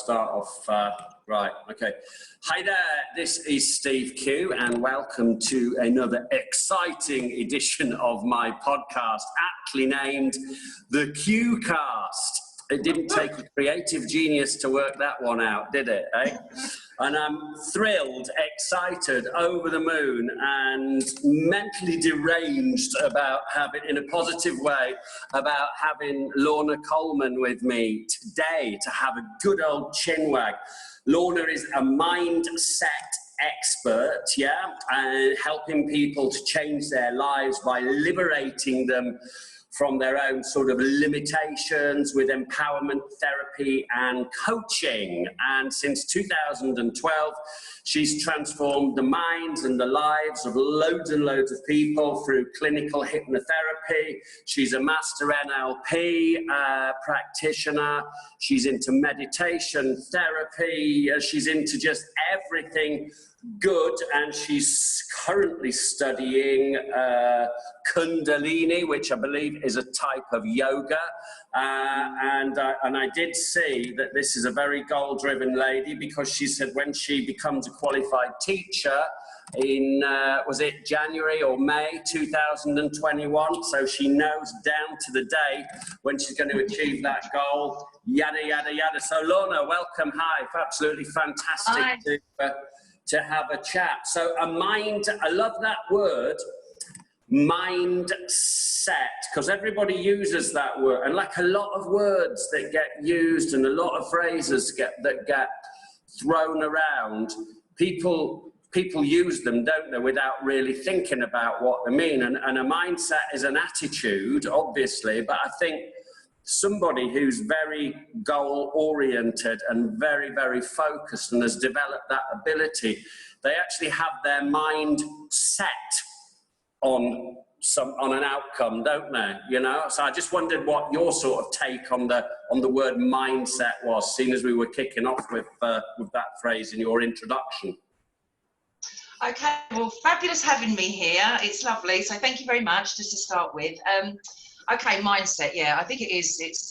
start off, right, okay. Hi there, this is Steve Q, and welcome to another exciting edition of my podcast, aptly named The Q-Cast. It didn't take a creative genius to work that one out, did it, eh? And I'm thrilled, excited, over the moon, and mentally deranged about having, in a positive way, about having Lorna Coleman with me today to have a good old chinwag. Lorna is a mindset expert, yeah, and helping people to change their lives by liberating them from their own sort of limitations with empowerment therapy and coaching. And since 2012, she's transformed the minds and the lives of loads and loads of people through clinical hypnotherapy. She's a master NLP practitioner. She's into meditation therapy. She's into just everything good, and she's currently studying Kundalini, which I believe is a type of yoga, and I did see that this is a very goal-driven lady, because she said when she becomes a qualified teacher in, was it January or May 2021, so she knows down to the day when she's going to achieve that goal, yada, yada, yada. So Lorna, welcome, hi, absolutely fantastic to have a chat. So a mind, I love that word, mindset, because everybody uses that word, and like a lot of words that get used and a lot of phrases that get thrown around, people use them, don't they, without really thinking about what they mean. And a mindset is an attitude, obviously, but I think somebody who's very goal-oriented and very, very focused and has developed that ability, they actually have their mind set on an outcome, don't they? You know, so I just wondered what your sort of take on the word mindset was, seeing as we were kicking off with that phrase in your introduction. Okay, well, fabulous having me here. It's lovely. So thank you very much, just to start with. Okay, mindset. Yeah, I think it is. It's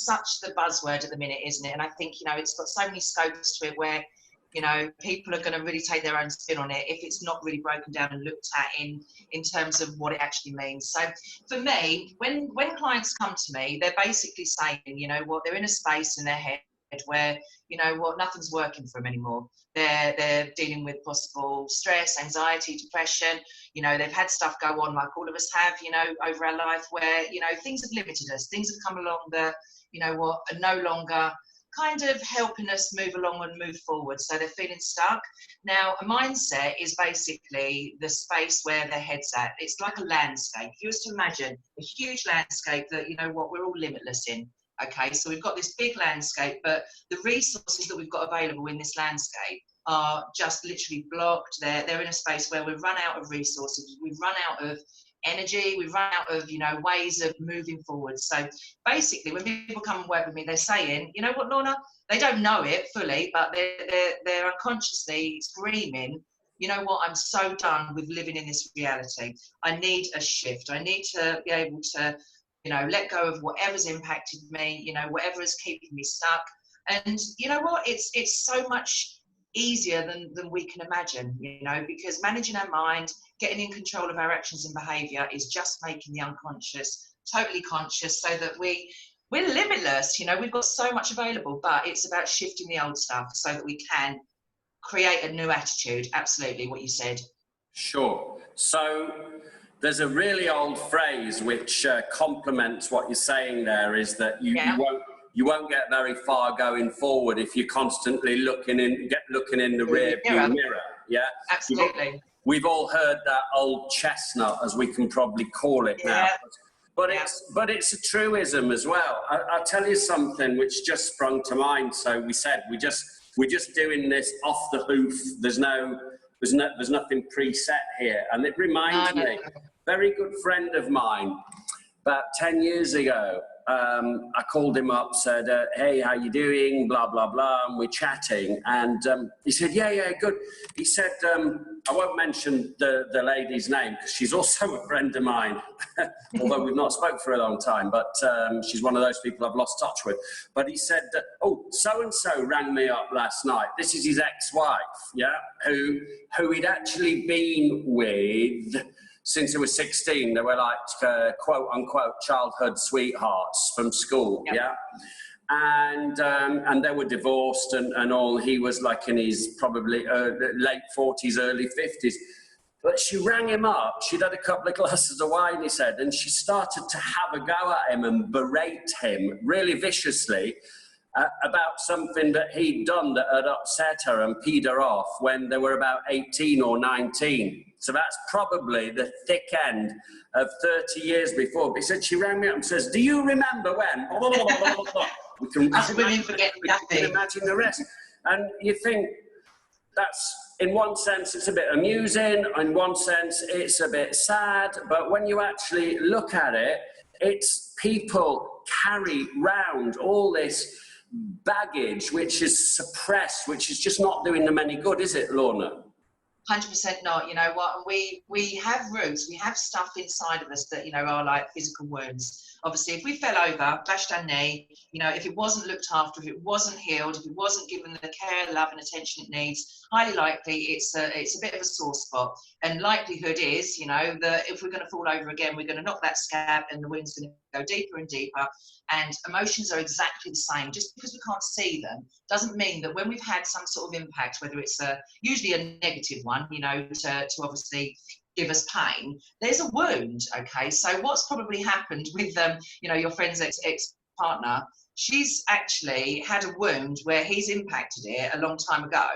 such the buzzword at the minute, isn't it? And I think, you know, it's got so many scopes to it where, you know, people are going to really take their own spin on it if it's not really broken down and looked at in terms of what it actually means. So for me, when clients come to me, they're basically saying, you know what, they're in a space in their head where, you know what, nothing's working for them anymore. They're dealing with possible stress, anxiety, depression. You know, they've had stuff go on like all of us have, you know, over our life where, you know, things have limited us. Things have come along that, you know what, are no longer kind of helping us move along and move forward. So they're feeling stuck. Now, a mindset is basically the space where their head's at. It's like a landscape. If you was to imagine a huge landscape that, you know what, we're all limitless in. Okay, so we've got this big landscape, but the resources that we've got available in this landscape are just literally blocked. They're in a space where we've run out of resources, we've run out of energy, we've run out of, you know, ways of moving forward. So basically, when people come and work with me, they're saying, you know what, Lorna, they don't know it fully, but they're unconsciously screaming, you know what, I'm so done with living in this reality. I need a shift. I need to be able to, you know, let go of whatever's impacted me, you know, whatever is keeping me stuck. And you know what, it's so much easier than we can imagine, you know, because managing our mind, getting in control of our actions and behavior is just making the unconscious totally conscious, so that we're limitless. You know, we've got so much available, but it's about shifting the old stuff so that we can create a new attitude. Absolutely what you said. Sure. So there's a really old phrase which complements what you're saying there, is that you won't get very far going forward if you're constantly looking in the rear view mirror. Yeah, absolutely. We've all heard that old chestnut, as we can probably call it now. But it's a truism as well. I'll tell you something which just sprung to mind. So we said we're just doing this off the hoof. There's nothing preset here, and it reminds me. Very good friend of mine, about 10 years ago, I called him up, said, hey, how you doing? Blah, blah, blah. And we're chatting. And he said, yeah, good. He said, I won't mention the lady's name because she's also a friend of mine, although we've not spoken for a long time, but she's one of those people I've lost touch with. But he said, oh, so-and-so rang me up last night. This is his ex-wife, yeah, who he'd actually been with since he was 16. They were like, quote unquote, childhood sweethearts from school, yeah? And they were divorced and all. He was like in his probably late 40s, early 50s. But she rang him up. She'd had a couple of glasses of wine, he said, and she started to have a go at him and berate him really viciously about something that he'd done that had upset her and peed her off when they were about 18 or 19. So that's probably the thick end of 30 years before. But he said, she rang me up and says, do you remember when? We can imagine the rest. And you think that's, in one sense, it's a bit amusing. In one sense, it's a bit sad. But when you actually look at it, it's people carry round all this baggage, which is suppressed, which is just not doing them any good, is it, Lorna? 100% not. You know what, we have roots, we have stuff inside of us that, you know, are like physical wounds. Obviously, if we fell over, bashed our knee, you know, if it wasn't looked after, if it wasn't healed, if it wasn't given the care, love and attention it needs, highly likely it's a bit of a sore spot. And likelihood is, you know, that if we're going to fall over again, we're going to knock that scab and the wound's going to go deeper and deeper. And emotions are exactly the same. Just because we can't see them doesn't mean that when we've had some sort of impact, whether it's usually a negative one, you know, to obviously give us pain, there's a wound. Okay, so what's probably happened with you know, your friend's ex-partner, she's actually had a wound where he's impacted it a long time ago.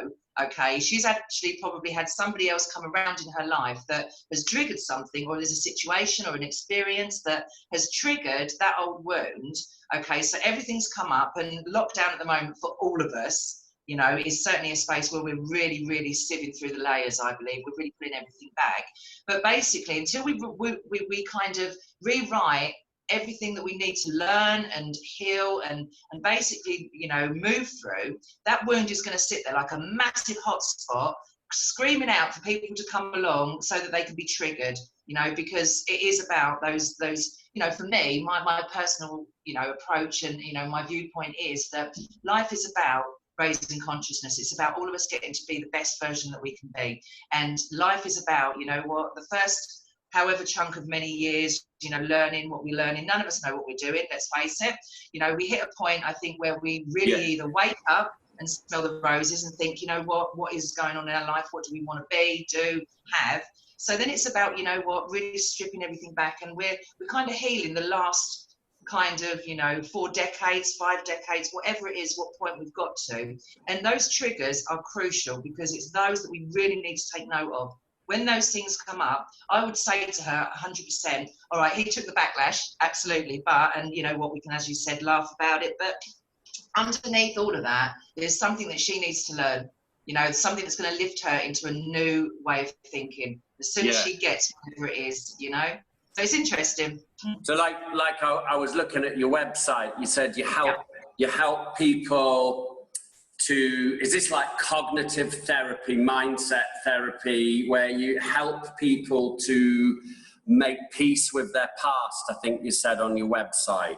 Okay, she's actually probably had somebody else come around in her life that has triggered something, or there's a situation or an experience that has triggered that old wound. Okay, so everything's come up, and lockdown at the moment for all of us, you know, is certainly a space where we're really, really sieving through the layers, I believe. We're really putting everything back. But basically, until we kind of rewrite everything that we need to learn and heal and basically, you know, move through, that wound is going to sit there like a massive hot spot, screaming out for people to come along so that they can be triggered, you know, because it is about those, you know, for me, my personal, you know, approach and, you know, my viewpoint is that life is about raising consciousness. It's about all of us getting to be the best version that we can be. And life is about, you know what, the first however chunk of many years, you know, learning what we're learning. None of us know what we're doing, let's face it. You know, we hit a point, I think, where we really either wake up and smell the roses and think, you know what is going on in our life? What do we want to be, do, have? So then it's about, you know what, really stripping everything back. And we're kind of healing the last kind of, you know, 4 decades, 5 decades, whatever it is, what point we've got to. And those triggers are crucial because it's those that we really need to take note of. When those things come up, I would say to her 100%, all right, he took the backlash, absolutely, but, and you know what, we can, as you said, laugh about it, but underneath all of that, there's something that she needs to learn, you know, something that's going to lift her into a new way of thinking as soon as she gets whatever it is, you know. So it's interesting. So like I was looking at your website, you said you help people to, is this like cognitive therapy, mindset therapy, where you help people to make peace with their past, I think you said on your website?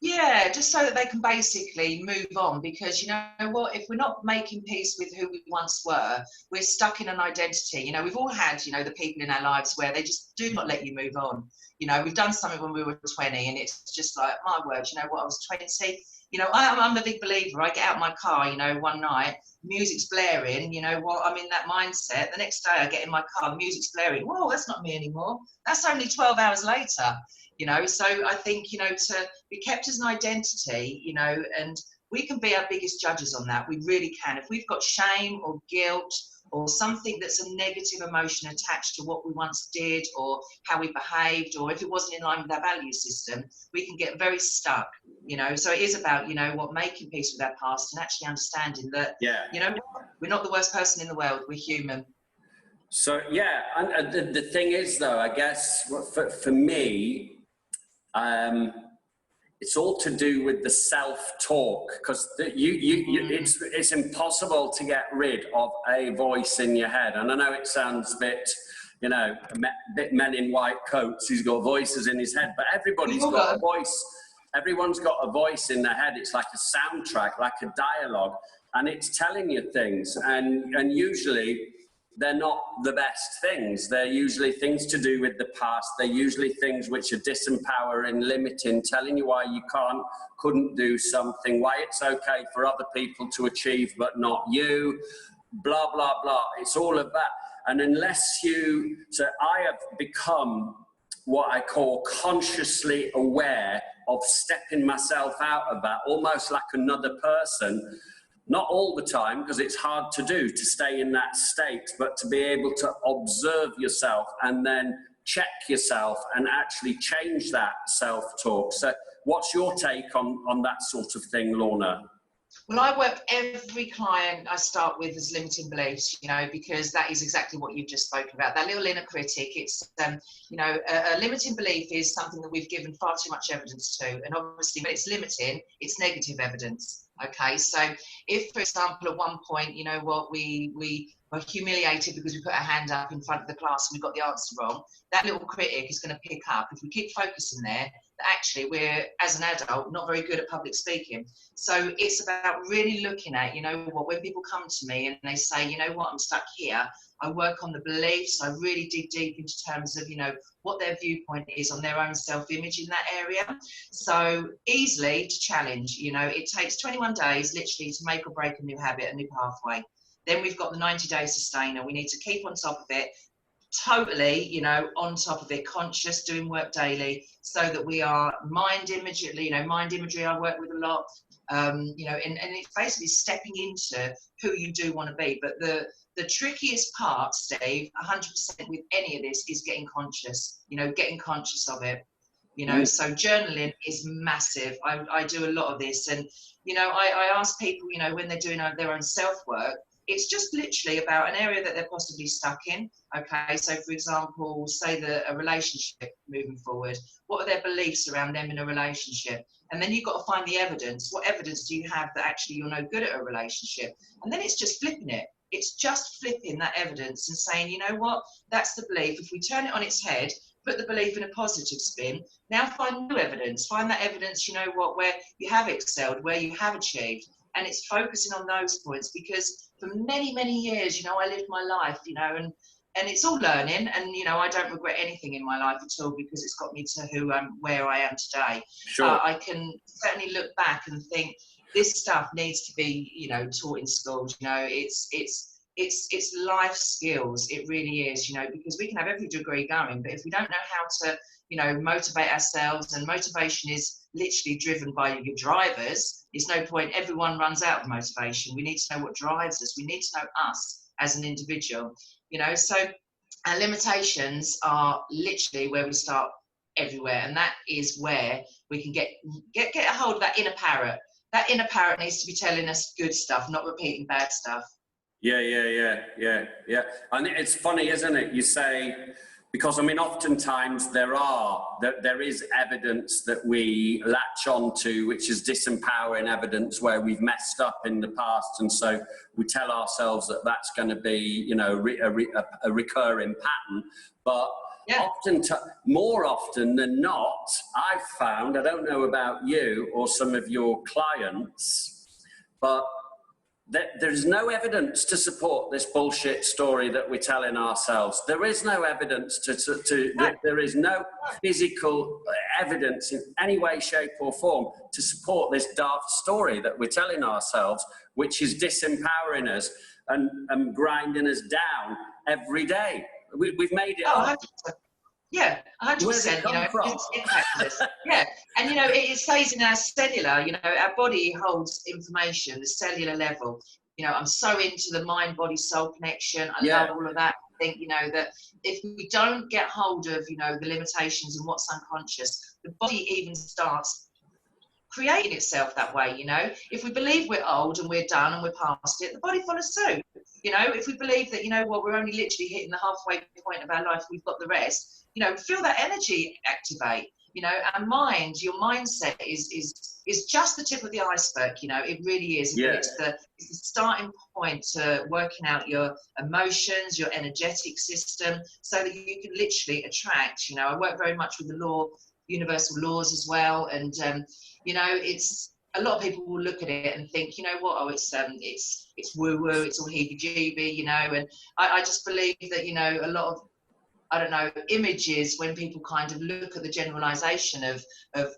Yeah, just so that they can basically move on, because you know what, if we're not making peace with who we once were, we're stuck in an identity. You know, we've all had, you know, the people in our lives where they just do not let you move on. You know, we've done something when we were 20 and it's just like, my word, you know what, I was 20. You know, I'm a big believer. I get out my car, you know, one night, music's blaring, you know what, I'm in that mindset. The next day I get in my car, the music's blaring. Whoa, that's not me anymore. That's only 12 hours later, you know. So I think, you know, to be kept as an identity, you know, and we can be our biggest judges on that. We really can. If we've got shame or guilt or something that's a negative emotion attached to what we once did or how we behaved, or if it wasn't in line with our value system, we can get very stuck, you know. So it is about, you know what, making peace with our past and actually understanding that, you know, we're not the worst person in the world, we're human. So, yeah, and the thing is, though, I guess, for me, it's all to do with the self-talk, because it's impossible to get rid of a voice in your head. And I know it sounds a bit, you know, a bit men in white coats, he's got voices in his head, but everybody's got a voice. Everyone's got a voice in their head. It's like a soundtrack, like a dialogue, and it's telling you things. And usually they're not the best things. They're usually things to do with the past. They're usually things which are disempowering, limiting, telling you why you couldn't do something, why it's okay for other people to achieve but not you, blah, blah, blah. It's all of that. And so I have become what I call consciously aware of stepping myself out of that, almost like another person. Not all the time, because it's hard to do, to stay in that state, but to be able to observe yourself and then check yourself and actually change that self-talk. So what's your take on that sort of thing, Lorna? Well, I work every client I start with as limiting beliefs, you know, because that is exactly what you've just spoken about. That little inner critic, it's, you know, a limiting belief is something that we've given far too much evidence to. And obviously when it's limiting, it's negative evidence. Okay, so if, for example, at one point, you know what, we were humiliated because we put our hand up in front of the class and we got the answer wrong, that little critic is going to pick up. If we keep focusing there, that actually we're, as an adult, not very good at public speaking. So it's about really looking at, you know what, when people come to me and they say, you know what, I'm stuck here, I work on the beliefs, I really dig deep into terms of, you know, what their viewpoint is on their own self-image in that area. So easily to challenge, you know, it takes 21 days literally to make or break a new habit, a new pathway. Then we've got the 90-day sustainer. We need to keep on top of it, totally, you know, on top of it, conscious, doing work daily, so that we are mind imagery, you know, mind imagery I work with a lot, you know, and it's basically stepping into who you do want to be. But the trickiest part, Steve, 100% with any of this is getting conscious, you know, getting conscious of it, you know. So journaling is massive. I do a lot of this, and, you know, I ask people, you know, when they're doing their own self-work, it's just literally about an area that they're possibly stuck in. Okay, so for example, say a relationship moving forward, what are their beliefs around them in a relationship? And then you've got to find the evidence. What evidence do you have that actually you're no good at a relationship? And then it's just flipping it. It's just flipping that evidence and saying, you know what, that's the belief. If we turn it on its head, put the belief in a positive spin, now find new evidence. Find that evidence, you know what, where you have excelled, where you have achieved. And it's focusing on those points, because for many, many years, you know, I lived my life, you know, and it's all learning, and, you know, I don't regret anything in my life at all, because it's got me to where I am today. Sure. I can certainly look back and think this stuff needs to be, you know, taught in schools. You know, it's life skills. It really is, you know, because we can have every degree going, but if we don't know how to, you know, motivate ourselves, and motivation is literally driven by your drivers, there's no point. Everyone runs out of motivation. We need to know what drives us. We need to know us as an individual, you know. So our limitations are literally where we start everywhere, and that is where we can get a hold of that inner parrot. That inner parrot needs to be telling us good stuff, not repeating bad stuff. Yeah. And it's funny, isn't it? You say, because I mean, oftentimes there is evidence that we latch onto, which is disempowering evidence where we've messed up in the past, and so we tell ourselves that that's going to be, you know, a recurring pattern. But yeah, more often than not, I've found, I don't know about you or some of your clients, but there's no evidence to support this bullshit story that we're telling ourselves. There is no evidence there is no physical evidence in any way, shape or form to support this daft story that we're telling ourselves, which is disempowering us and grinding us down every day. We've made it up. 100%. Yeah, 100%. You know, it's fabulous. Yeah, and you know, it stays in our cellular. You know, our body holds information, the cellular level. You know, I'm so into the mind-body-soul connection. I love all of that. I think, you know, that if we don't get hold of, you know, the limitations and what's unconscious, the body even starts creating itself that way. You know, if we believe we're old and we're done and we're past it, the body follows suit. You know, if we believe that, you know what, we're only literally hitting the halfway point of our life, we've got the rest, you know, feel that energy activate. you know, and your mindset is just the tip of the iceberg, you know, it really is. Yeah. It's the starting point to working out your emotions, your energetic system, so that you can literally attract, you know. I work very much with the universal laws as well, and you know, it's a lot of people will look at it and think, you know what, oh, it's woo woo, it's all heebie jeebie, you know. And I just believe that, you know, a lot of, I don't know, images, when people kind of look at the generalization of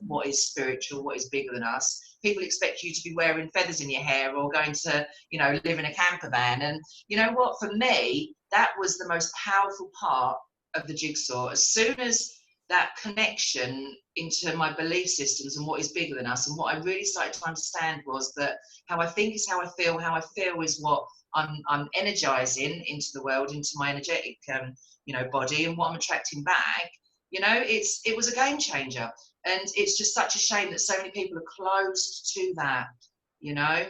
what is spiritual, what is bigger than us, people expect you to be wearing feathers in your hair or going to, you know, live in a camper van. And you know what, for me, that was the most powerful part of the jigsaw. As soon as that connection into my belief systems and what is bigger than us, and what I really started to understand was that how I think is how I feel is what I'm energizing into the world, into my energetic you know, body, and what I'm attracting back, you know, it was a game changer. And it's just such a shame that so many people are closed to that, you know.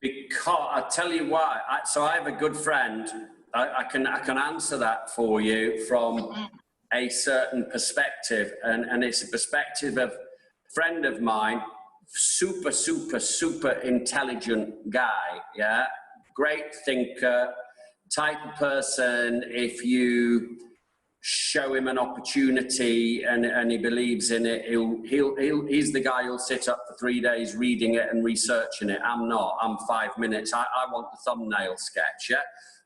Because I tell you why. So I have a good friend. I can answer that for you from a certain perspective, and it's a perspective of a friend of mine, super intelligent guy, yeah, great thinker, type of person, if you show him an opportunity and he believes in it, he's the guy who'll sit up for 3 days reading it and researching it. I'm not. I'm 5 minutes. I want the thumbnail sketch, yeah.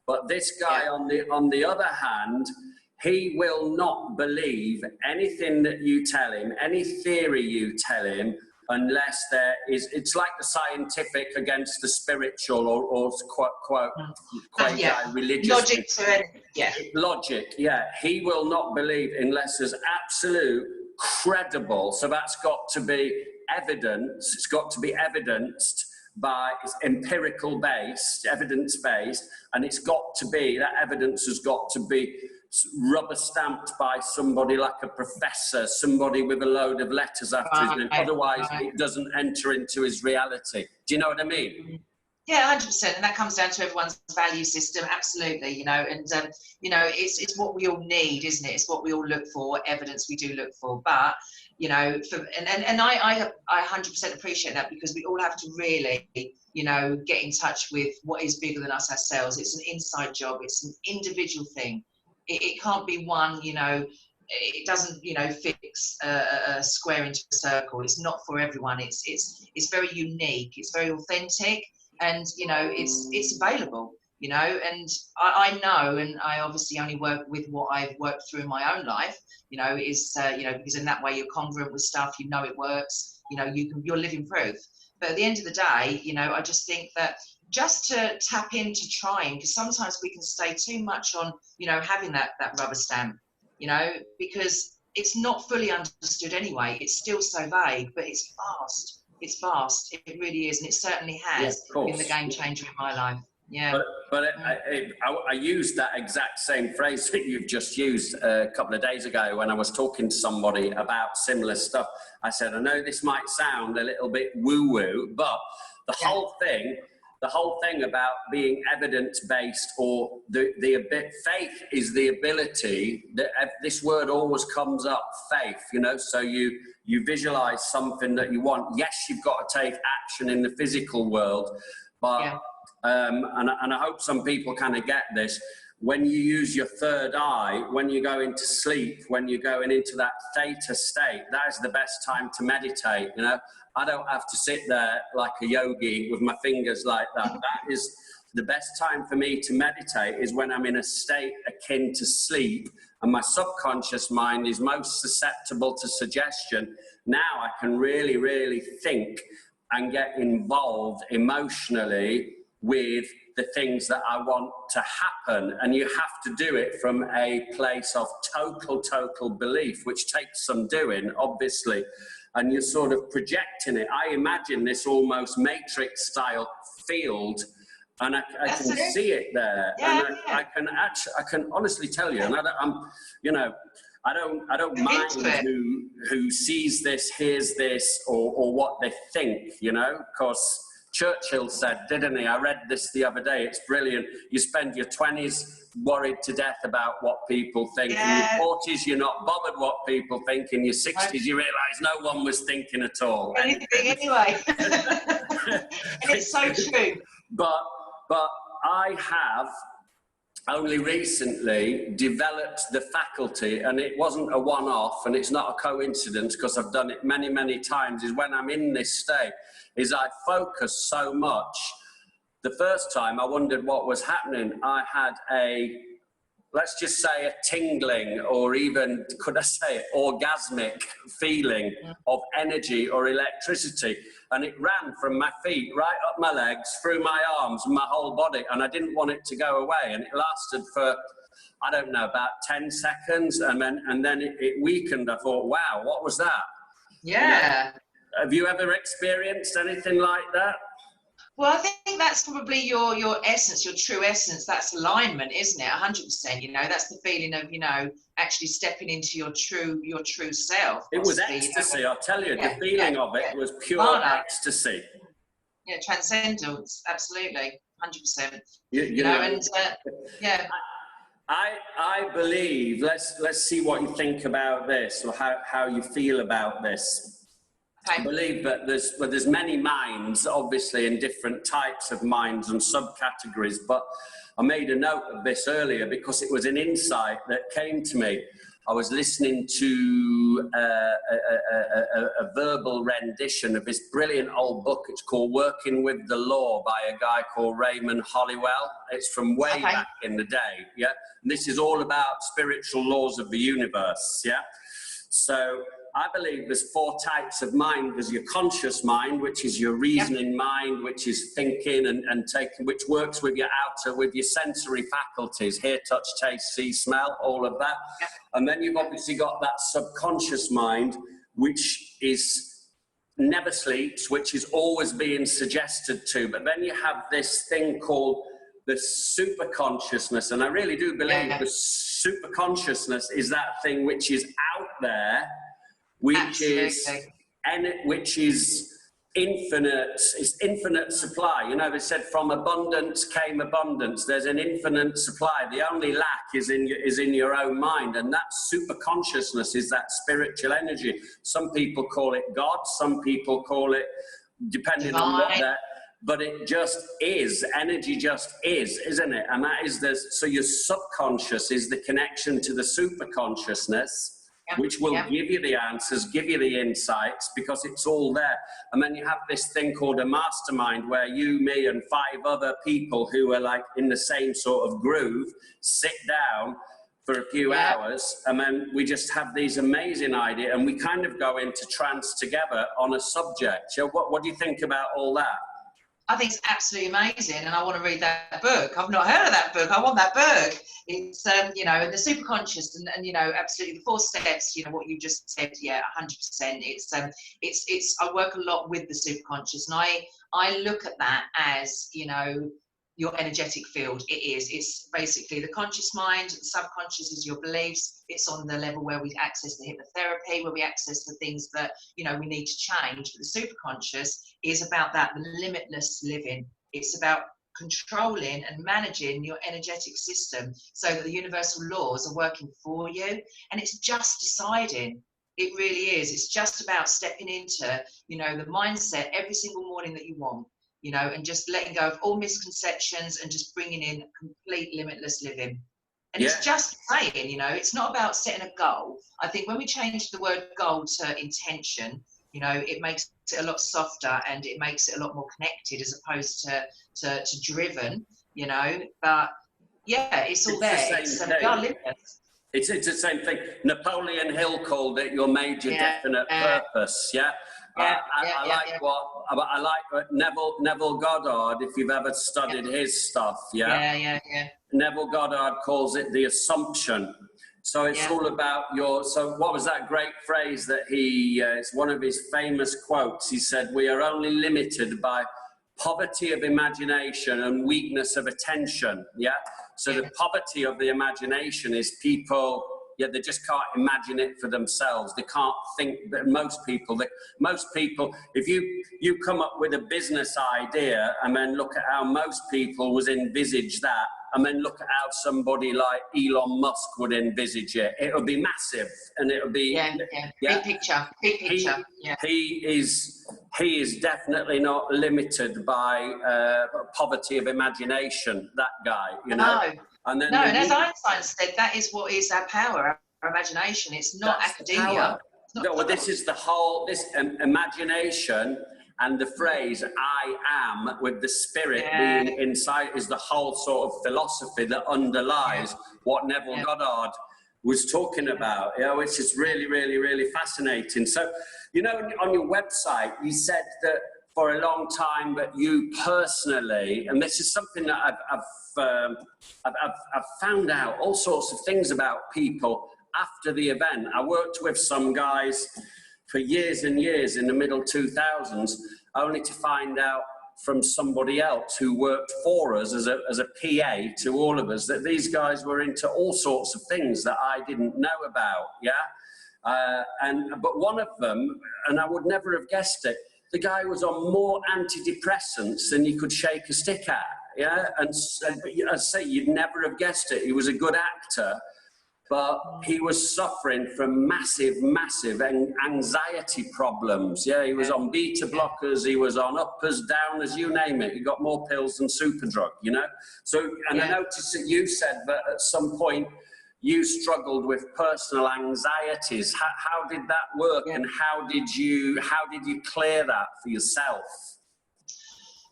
But this guy, on the other hand, he will not believe anything that you tell him, any theory you tell him, unless there is, it's like the scientific against the spiritual, or quote quasi-religious. Logic to it, yeah. Logic, yeah. He will not believe unless there's absolute credible, so that's got to be evidence, it's got to be evidenced by, it's empirical based, evidence based, and it's got to be, that evidence has got to be rubber stamped by somebody like a professor, somebody with a load of letters after his name. Otherwise, it doesn't enter into his reality. Do you know what I mean? Yeah, 100%. And that comes down to everyone's value system. Absolutely, you know. And you know, it's what we all need, isn't it? It's what we all look for. Evidence we do look for. But you know, I 100% appreciate that, because we all have to really, you know, get in touch with what is bigger than us ourselves. It's an inside job. It's an individual thing. It can't be one, you know, it doesn't, you know, fix a square into a circle. It's not for everyone. It's very unique. It's very authentic, and you know, it's available, you know. And I know, and I obviously only work with what I've worked through in my own life, you know, is you know, because in that way you're congruent with stuff, you know, it works, you know, you're living proof. But at the end of the day, you know, I just think that just to tap into trying, because sometimes we can stay too much on, you know, having that rubber stamp, you know, because it's not fully understood anyway. It's still so vague, but it's vast. It's vast. It really is, and it certainly has been the game changer in my life. Yeah. But I used that exact same phrase that you've just used a couple of days ago when I was talking to somebody about similar stuff. I said, I know this might sound a little bit woo-woo, but the whole thing about being evidence-based, or faith is the ability, that this word always comes up, faith, you know, so you visualize something that you want. Yes, you've got to take action in the physical world, but and I hope some people kind of get this. When you use your third eye, when you go into sleep, when you're going into that theta state, that is the best time to meditate, you know. I don't have to sit there like a yogi with my fingers like that. That is the best time for me to meditate, is when I'm in a state akin to sleep and my subconscious mind is most susceptible to suggestion. Now I can really, really think and get involved emotionally with the things that I want to happen. And you have to do it from a place of total belief, which takes some doing, obviously. And you're sort of projecting it. I imagine this almost Matrix style field, and I can see it there. Yeah, and I can honestly tell you, and I don't mind who sees this, hears this, or what they think, you know, because Churchill said, didn't he? I read this the other day. It's brilliant. You spend your 20s worried to death about what people think. Yeah. In your 40s, you're not bothered what people think. In your 60s, you realise no one was thinking at all. Anything anyway. And it's so true. But I have only recently developed the faculty, and it wasn't a one-off, and it's not a coincidence because I've done it many, many times, is when I'm in this state, is I focus so much. The first time I wondered what was happening, I had let's just say a tingling, or even, could I say it, orgasmic feeling of energy or electricity. And it ran from my feet, right up my legs, through my arms, my whole body. And I didn't want it to go away. And it lasted for, I don't know, about 10 seconds. And then it weakened. I thought, wow, what was that? Yeah. Have you ever experienced anything like that? Well, I think that's probably your essence, your true essence. That's alignment, isn't it? 100%. You know, that's the feeling of, you know, actually stepping into your true self. It was ecstasy. I'll tell you, the feeling of it was pure ecstasy. Yeah, transcendence. Absolutely, 100%. You know, and yeah. I believe. Let's see what you think about this, or how you feel about this. I believe that there's many minds, obviously, in different types of minds and subcategories, but I made a note of this earlier because it was an insight that came to me. I was listening to a verbal rendition of this brilliant old book. It's called Working with the Law by a guy called Raymond Hollywell. It's from way back in the day, yeah? And this is all about spiritual laws of the universe, yeah? So I believe there's 4 types of mind. There's your conscious mind, which is your reasoning mind, which is thinking and taking, which works with your outer, with your sensory faculties, hear, touch, taste, see, smell, all of that. And then you've obviously got that subconscious mind, which is never sleeps, which is always being suggested to. But then you have this thing called the super consciousness, and I really do believe the super consciousness is that thing which is out there, which is infinite. It's infinite supply. You know, they said from abundance came abundance. There's an infinite supply. The only lack is in your own mind, and that super consciousness is that spiritual energy. Some people call it God. Some people call it, depending on what they're. But it just is. Energy just is, isn't it? And that is so your subconscious is the connection to the super consciousness, which will give you the answers, give you the insights, because it's all there. And then you have this thing called a mastermind, where you, me, and 5 other people who are like in the same sort of groove sit down for a few hours, and then we just have these amazing ideas, and we kind of go into trance together on a subject. So what do you think about all that? I think it's absolutely amazing, and I want to read that book. I've not heard of that book. I want that book. It's you know, the superconscious, and you know, absolutely the 4 steps. You know what you just said. Yeah, 100%. It's. I work a lot with the superconscious, and I look at that as, you know, your energetic field. It is. It's basically the conscious mind. The subconscious is your beliefs. It's on the level where we access the hypnotherapy, where we access the things that, you know, we need to change. But the superconscious is about that, the limitless living. It's about controlling and managing your energetic system so that the universal laws are working for you. And it's just deciding. It really is. It's just about stepping into, you know, the mindset every single morning that you want. You know, and just letting go of all misconceptions and just bringing in complete limitless living. And it's just saying, you know, it's not about setting a goal. I think when we change the word goal to intention, you know, it makes it a lot softer, and it makes it a lot more connected, as opposed to driven, you know. But yeah, it's all there. It's the same thing. Napoleon Hill called it your major definite purpose. I like Neville Goddard, if you've ever studied his stuff. Neville Goddard calls it the assumption. So it's all about so what was that great phrase that it's one of his famous quotes. He said, "We are only limited by poverty of imagination and weakness of attention." So the poverty of the imagination is people yeah, they just can't imagine it for themselves. They can't think that most people, if you come up with a business idea and then look at how most people would envisage that, and then look at how somebody like Elon Musk would envisage it, it would be massive, and it would be big picture. He is definitely not limited by poverty of imagination. That guy, you know. No. And as Einstein said, that is what is our power, our imagination. It's not academia. No, this is the whole, imagination, and the phrase "I am" with the spirit being inside is the whole sort of philosophy that underlies what Neville Goddard was talking about, you know, which is really, really, really fascinating. So, you know, on your website, you said that for a long time that you personally, and this is something that I've found out all sorts of things about people after the event. I worked with some guys for years and years in the middle 2000s, only to find out from somebody else who worked for us as a PA to all of us that these guys were into all sorts of things that I didn't know about, but one of them, and I would never have guessed it, the guy was on more antidepressants than you could shake a stick at, and I say you'd never have guessed it. He was a good actor, but he was suffering from massive anxiety problems. He was on beta blockers, he was on uppers, downers, you name it. He got more pills than Superdrug, you know. So, and I noticed that you said that at some point you struggled with personal anxieties. How did that work, and how did you clear that for yourself?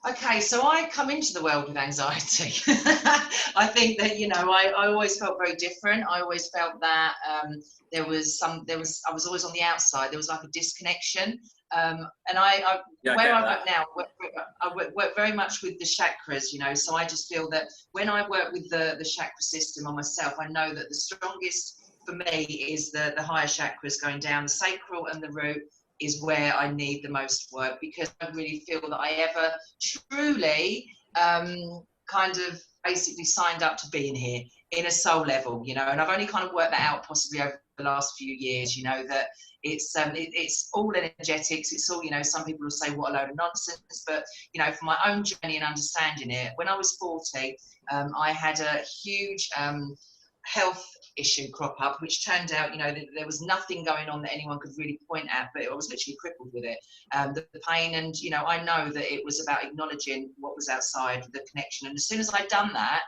Okay, so I come into the world with anxiety. I think that, you know, I always felt very different. I always felt that I was always on the outside. There was like a disconnection. And I work now, I work very much with the chakras, you know, so I just feel that when I work with the chakra system on myself, I know that the strongest for me is the higher chakras going down, the sacral and the root is where I need the most work, because I really feel that I ever truly kind of basically signed up to being here in a soul level, you know, and I've only kind of worked that out possibly over the last few years, you know, that it's all energetics. It's all, you know, some people will say what a load of nonsense, but, you know, for my own journey and understanding it, when I was 40, I had a huge health issue crop up, which turned out, you know, that there was nothing going on that anyone could really point at, but I was literally crippled with it, the pain. And, you know, I know that it was about acknowledging what was outside, the connection. And as soon as I'd done that,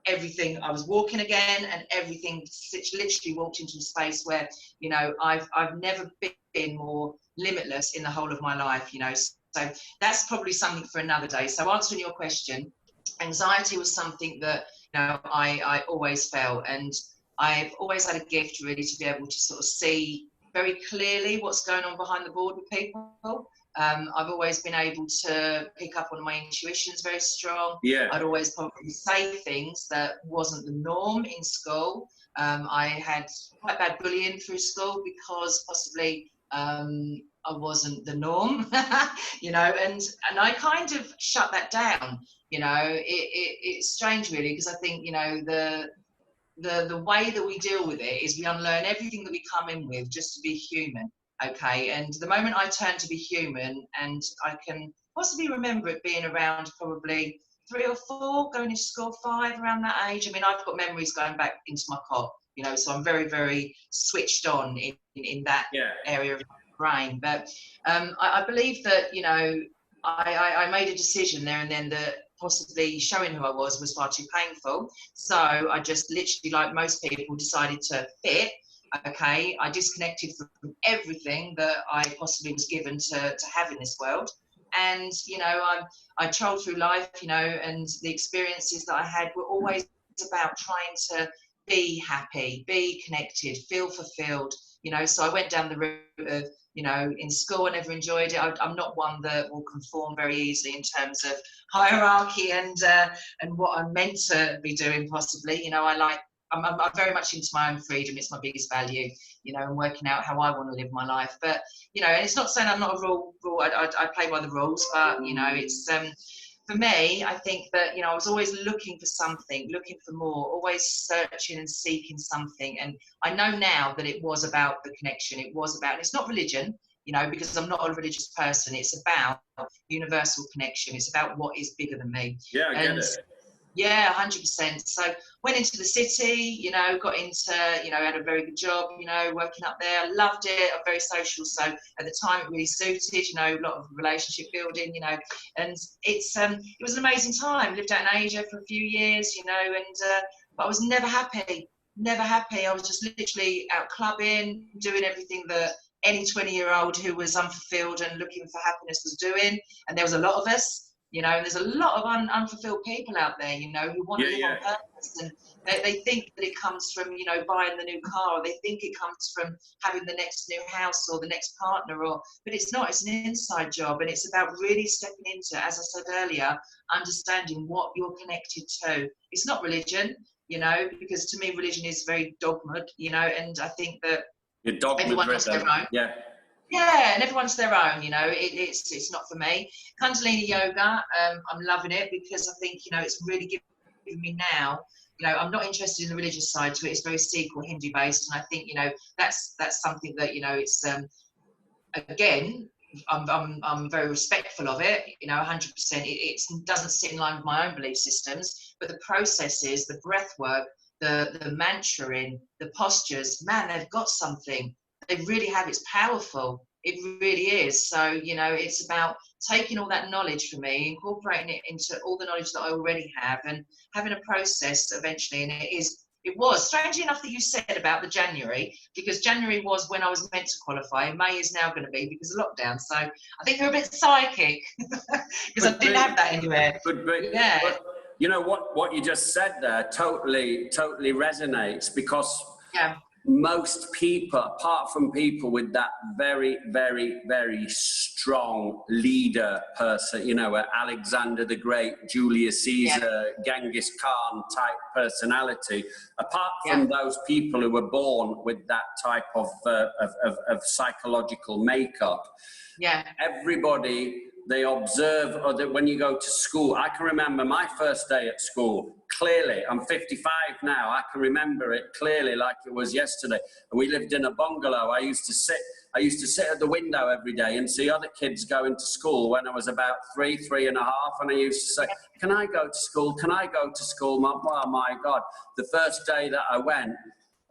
everything, I was walking again, and everything literally walked into a space where, you know, I've never been more limitless in the whole of my life, you know. So that's probably something for another day. So answering your question, anxiety was something that, you know, I always felt, and I've always had a gift really to be able to sort of see very clearly what's going on behind the board with people. I've always been able to pick up on my intuitions very strong. I'd always probably say things that wasn't the norm in school. I had quite bad bullying through school because possibly I wasn't the norm, you know, and I kind of shut that down. You know, it's strange really, because I think, you know, the way that we deal with it is we unlearn everything that we come in with just to be human. Okay, and the moment I turned to be human, and I can possibly remember it being around probably 3 or 4, going into school 5, around that age. I mean, I've got memories going back into my cot, you know, so I'm very, very switched on in that area of my brain. But I believe that, you know, I made a decision there and then that possibly showing who I was far too painful. So I just literally, like most people, decided to fit. Okay, I disconnected from everything that I possibly was given to have in this world. And, you know, I trolled through life, you know, and the experiences that I had were always about trying to be happy, be connected, feel fulfilled, you know. So I went down the route of, you know, in school I never enjoyed it. I'm not one that will conform very easily in terms of hierarchy and what I'm meant to be doing possibly. You know, I'm very much into my own freedom. It's my biggest value, you know, and working out how I want to live my life. But, you know, and it's not saying I'm not a rule. I play by the rules, but, you know, it's for me, I think that, you know, I was always looking for something, looking for more, always searching and seeking something. And I know now that it was about the connection. It was about, and it's not religion, you know, because I'm not a religious person. It's about universal connection. It's about what is bigger than me. Yeah, I get it. Yeah, 100%. So went into the city, you know, got into, you know, had a very good job, you know, working up there. Loved it. I'm very social. So at the time it really suited, you know, a lot of relationship building, you know, and it was an amazing time. Lived out in Asia for a few years, you know, and but I was never happy. Never happy. I was just literally out clubbing, doing everything that any 20-year-old who was unfulfilled and looking for happiness was doing. And there was a lot of us. You know, and there's a lot of unfulfilled people out there, you know, who want to live on purpose, and they think that it comes from, you know, buying the new car, or they think it comes from having the next new house or the next partner, but it's not. It's an inside job, and it's about really stepping into, as I said earlier, understanding what you're connected to. It's not religion, you know, because to me religion is very dogma, you know, and I think that everyone has their own. Yeah, and everyone's their own, you know. It's not for me. Kundalini yoga, I'm loving it because I think, you know, it's really giving me now. You know, I'm not interested in the religious side to it. It's very Sikh or Hindu based, and I think, you know, that's something that, you know, it's again, I'm very respectful of it. You know, 100%. It doesn't sit in line with my own belief systems, but the processes, the breath work, the mantraing, the postures, man, they've got something. They really have. It's powerful. It really is. So, you know, it's about taking all that knowledge for me, incorporating it into all the knowledge that I already have, and having a process eventually. And it was strangely enough that you said about the January, because January was when I was meant to qualify. May is now going to be because of lockdown. So I think you're a bit psychic because I didn't have that anywhere. Yeah. But you know what you just said there totally resonates, because most people, apart from people with that very, very, very strong leader person, you know, Alexander the Great, Julius Caesar, Genghis Khan type personality, apart from those people who were born with that type of psychological makeup, everybody, they observe, or that when you go to school, I can remember my first day at school clearly. I'm 55 now. I can remember it clearly like it was yesterday. And we lived in a bungalow. I used to sit at the window every day and see other kids going to school when I was about 3 and a half. And I used to say, can I go to school? Can I go to school? Oh my God. The first day that I went,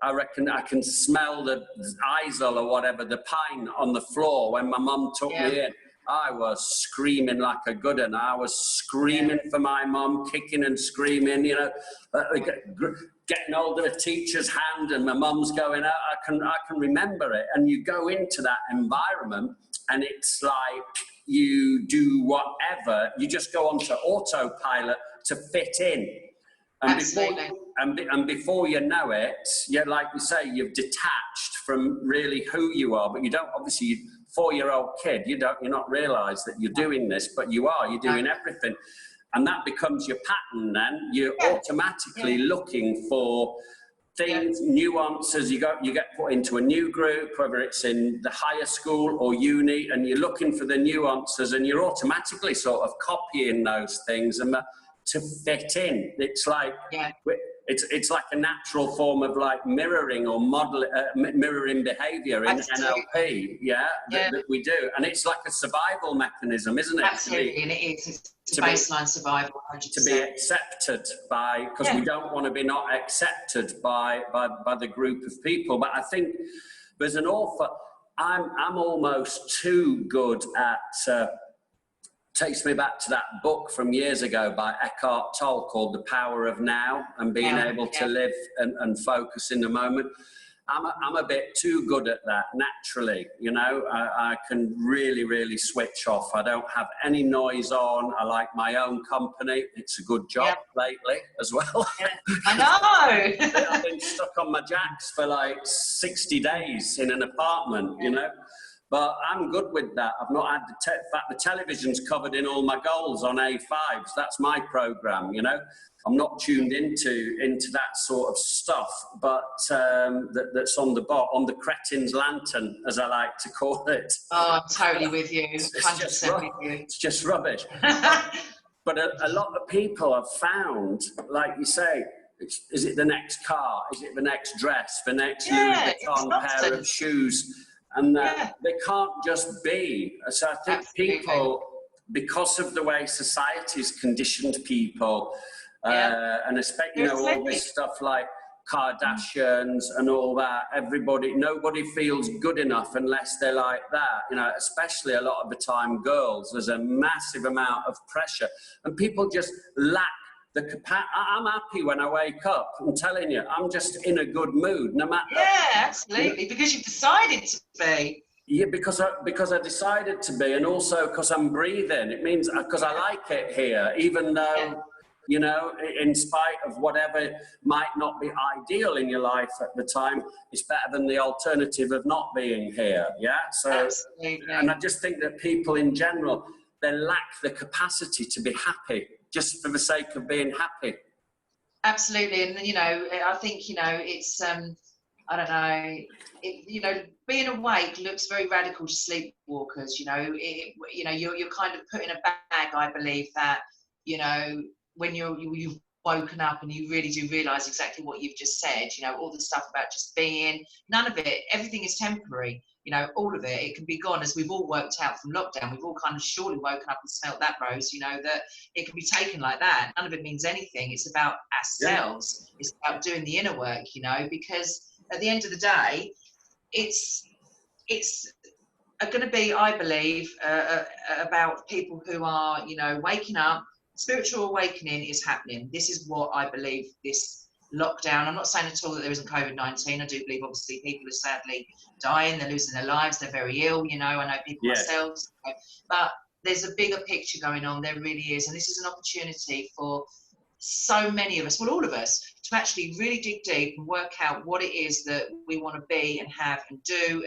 I reckon I can smell the isel or whatever, the pine on the floor when my mum took me in. I was screaming like a good one. I was screaming for my mum, kicking and screaming, you know, getting hold of a teacher's hand, and my mum's going out. I can remember it. And you go into that environment and it's like you do whatever. You just go onto autopilot to fit in. And before you know it, like you say, you've detached from really who you are, but you don't, obviously, 4-year-old kid, you're not realise that you're doing this, but you're doing everything. And that becomes your pattern then. You're automatically looking for things, nuances. You get put into a new group, whether it's in the higher school or uni, and you're looking for the nuances, and you're automatically sort of copying those things and to fit in. It's like it's like a natural form of like mirroring or mirroring behaviour in NLP, that we do. And it's like a survival mechanism, isn't it? Absolutely, and it is. It's baseline survival, 100%. To be accepted by, because we don't want to be not accepted by the group of people. But I think there's an awful, I'm almost too good at, takes me back to that book from years ago by Eckhart Tolle called The Power of Now, and being able to live and focus in the moment. I'm a bit too good at that naturally, you know. I can really, really switch off. I don't have any noise on. I like my own company. It's a good job lately as well. I know. I've been stuck on my jacks for like 60 days in an apartment, you know. But I'm good with that. I've not had in fact, the television's covered in all my goals on A5s. That's my program, you know. I'm not tuned into that sort of stuff, but that's on the cretin's lantern, as I like to call it. Oh, I'm totally with you. 100% with you. It's just rubbish. But a lot of people have found, like you say, is it the next car? Is it the next dress? The next Louis Vuitton pair of shoes? And that they can't just be. So I think people, because of the way society's conditioned people, and especially, you know, all this stuff like Kardashians and all that, nobody feels good enough unless they're like that, you know, especially a lot of the time girls. There's a massive amount of pressure and people just lack the capacity. I'm happy when I wake up. I'm telling you, I'm just in a good mood, no matter. Yeah, absolutely, because you've decided to be. Yeah, because I decided to be, and also because I'm breathing. It means because I like it here, even though, you know, in spite of whatever might not be ideal in your life at the time, it's better than the alternative of not being here. Yeah. So, absolutely. And I just think that people in general, they lack the capacity to be happy just for the sake of being happy. Absolutely. And, you know, I think, you know, it's, I don't know, you know, being awake looks very radical to sleepwalkers, you know, you're kind of put in a bag, I believe, that, you know, when you've woken up and you really do realise exactly what you've just said, you know, all the stuff about just being, none of it, everything is temporary, you know, all of it can be gone, as we've all worked out from lockdown. We've all kind of surely woken up and smelt that rose, you know, that it can be taken like that. None of it means anything. It's about ourselves. It's about doing the inner work, you know, because at the end of the day, it's going to be, I believe, about people who are, you know, waking up. Spiritual awakening is happening. This is what I believe this lockdown. I'm not saying at all that there isn't COVID-19. I do believe, obviously, people are sadly dying. They're losing their lives. They're very ill. You know, I know people myself. But there's a bigger picture going on. There really is. And this is an opportunity for so many of us, well, all of us, to actually really dig deep and work out what it is that we want to be and have and do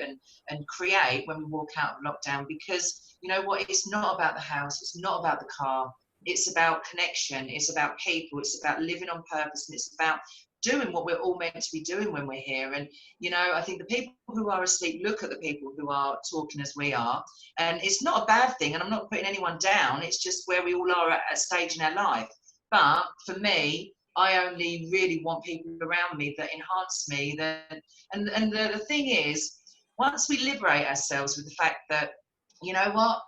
and create when we walk out of lockdown. Because, you know what, it's not about the house. It's not about the car. It's about connection. It's about people. It's about living on purpose. And it's about doing what we're all meant to be doing when we're here. And, you know, I think the people who are asleep look at the people who are talking as we are. And it's not a bad thing. And I'm not putting anyone down. It's just where we all are at a stage in our life. But for me, I only really want people around me that enhance me. And the thing is, once we liberate ourselves with the fact that, you know what,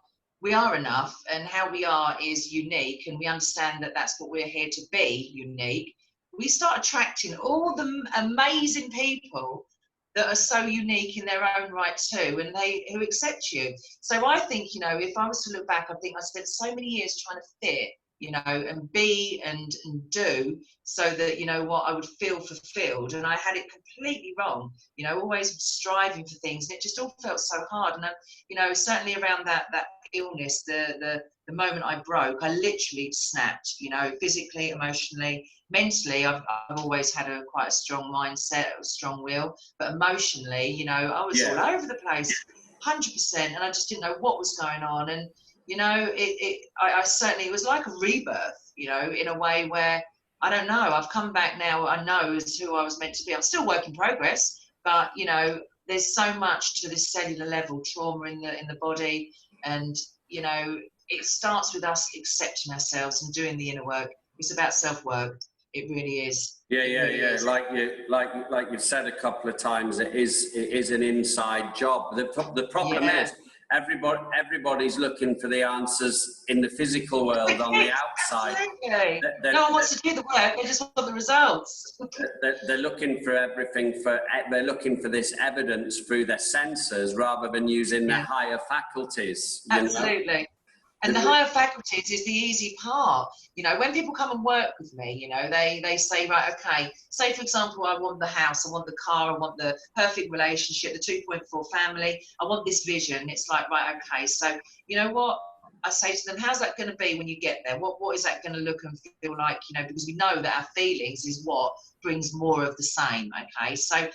we are enough and how we are is unique, and we understand that that's what we're here to be, unique, we start attracting all the amazing people that are so unique in their own right too, and who accept you. So I think, you know, if I was to look back, I think I spent so many years trying to fit, you know, and be and do, so that, you know what, I would feel fulfilled. And I had it completely wrong, you know, always striving for things, and it just all felt so hard. And I, you know, certainly around that illness, the moment I broke, I literally snapped, you know, physically, emotionally, mentally. I've always had quite a strong mindset, a strong will, but emotionally, you know, I was all over the place, 100%, and I just didn't know what was going on. And you know, I certainly, it was like a rebirth, you know, in a way where, I don't know, I've come back now, I know as who I was meant to be. I'm still work in progress, but, you know, there's so much to this cellular level, trauma in the body, and, you know, it starts with us accepting ourselves and doing the inner work. It's about self-work. It really is. Yeah. Like you've said a couple of times, it is an inside job. The problem is, everybody's looking for the answers in the physical world on the outside. Absolutely. No one wants to do the work, they just want the results. They're looking for everything, they're looking for this evidence through their senses rather than using their higher faculties. Absolutely. You know? And the higher faculties is the easy part. You know, when people come and work with me, you know, they say, right, okay, say for example, I want the house, I want the car, I want the perfect relationship, the 2.4 family, I want this vision. It's like, right, okay, so you know what? I say to them, how's that going to be when you get there? What is that going to look and feel like? You know, because we know that our feelings is what brings more of the same, okay? So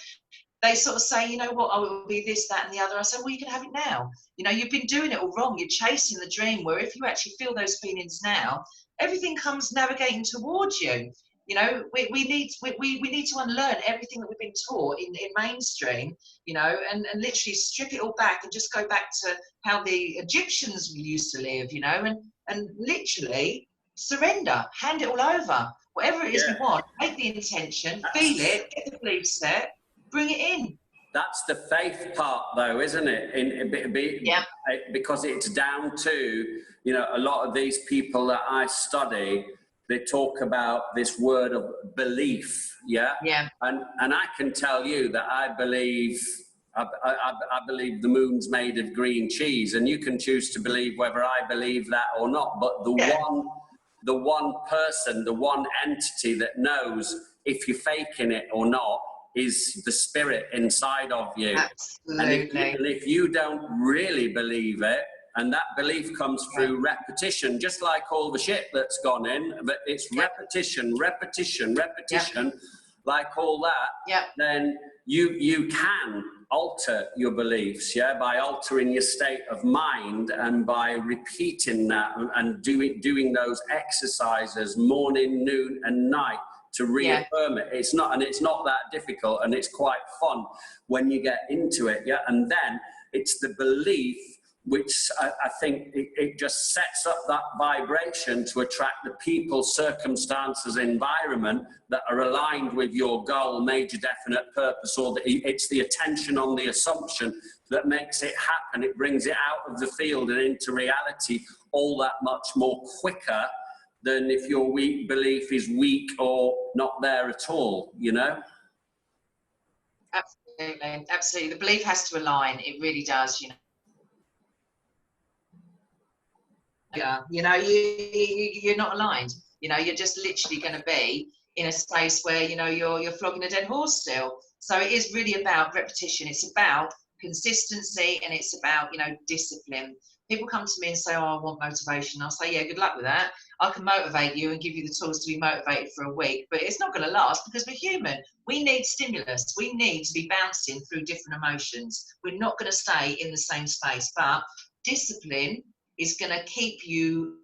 they sort of say, you know what, oh, it will be this, that, and the other. I said, well, you can have it now. You know, you've been doing it all wrong. You're chasing the dream, where if you actually feel those feelings now, everything comes navigating towards you. You know, we need to unlearn everything that we've been taught in mainstream, you know, and literally strip it all back and just go back to how the Egyptians used to live, you know, and literally surrender, hand it all over. Whatever it is we want, make the intention, feel it, get the belief set, bring it in. That's the faith part, though, isn't it? Because it's down to, you know, a lot of these people that I study, they talk about this word of belief, and I can tell you that I believe the moon's made of green cheese, and you can choose to believe whether I believe that or not. But the one person, the one entity that knows if you're faking it or not is the spirit inside of you. Absolutely. And if you don't really believe it, and that belief comes through repetition, just like all the shit that's gone in, but it's repetition, like all that, then you can alter your beliefs, by altering your state of mind and by repeating that and doing those exercises morning, noon and night to reaffirm it. It's not that difficult, and it's quite fun when you get into it, and then it's the belief which I think it just sets up that vibration to attract the people, circumstances, environment that are aligned with your goal, major definite purpose, or it's the attention on the assumption that makes it happen. It brings it out of the field and into reality all that much more quicker than if your weak belief is weak or not there at all, you know? Absolutely, absolutely. The belief has to align. It really does, you know. You know, you're not aligned. You know, you're just literally going to be in a space where, you know, you're flogging a dead horse still. So it is really about repetition. It's about consistency, and it's about, you know, discipline. People come to me and say, oh, I want motivation. I'll say, yeah, good luck with that. I can motivate you and give you the tools to be motivated for a week, but it's not going to last because we're human. We need stimulus. We need to be bouncing through different emotions. We're not going to stay in the same space, but discipline is going to keep you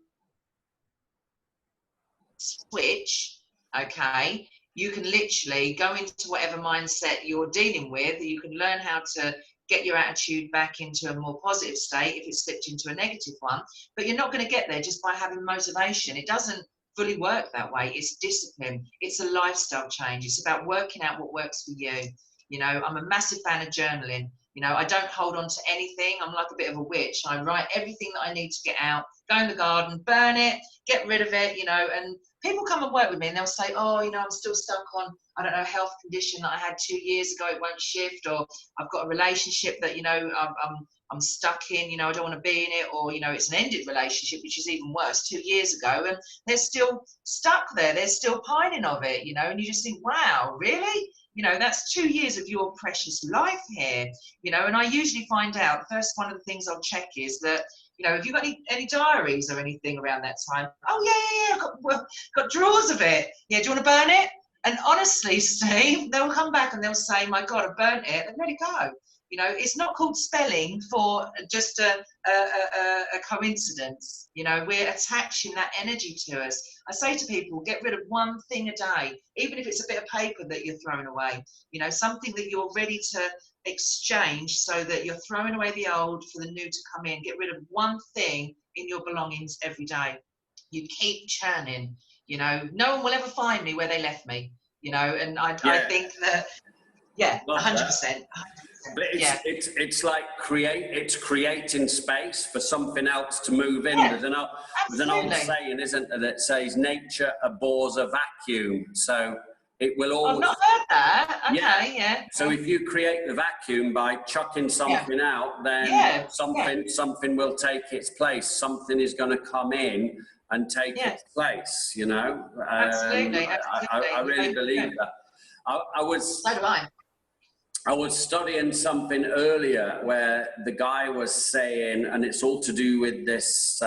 switch, okay? You can literally go into whatever mindset you're dealing with. You can learn how to get your attitude back into a more positive state if it's slipped into a negative one, but you're not going to get there just by having motivation. It doesn't fully work that way. It's discipline. It's a lifestyle change. It's about working out what works for you. You know, I'm a massive fan of journaling. You know, I don't hold on to anything. I'm like a bit of a witch. I write everything that I need to get out, go in the garden, burn it, get rid of it, you know, and people come and work with me and they'll say, oh, you know, I'm still stuck on, I don't know, a health condition that I had 2 years ago, it won't shift, or I've got a relationship that, you know, I'm stuck in, you know, I don't want to be in it, or, you know, it's an ended relationship, which is even worse, 2 years ago, and they're still stuck there, they're still pining of it, you know, and you just think, wow, really? You know, that's 2 years of your precious life here, you know, and I usually find out, first one of the things I'll check is that, you know, have you got any diaries or anything around that time? Oh, yeah, I've got drawers of it. Yeah, do you want to burn it? And honestly, Steve, they'll come back and they'll say, my God, I burnt it, and let it go. You know, it's not called spelling for just a coincidence. You know, we're attaching that energy to us. I say to people, get rid of one thing a day, even if it's a bit of paper that you're throwing away, you know, something that you're ready to exchange so that you're throwing away the old for the new to come in. Get rid of one thing in your belongings every day. You keep churning, you know, no one will ever find me where they left me, you know, and I think that, 100%. But it's like creating space for something else to move in. There's an old saying, isn't there, that says nature abhors a vacuum. So it will always. I've not heard that. Okay, yeah. So if you create the vacuum by chucking something out, then something will take its place. Something is going to come in and take its place. You know. Absolutely. I really believe that. So do I. I was studying something earlier where the guy was saying, and it's all to do with this,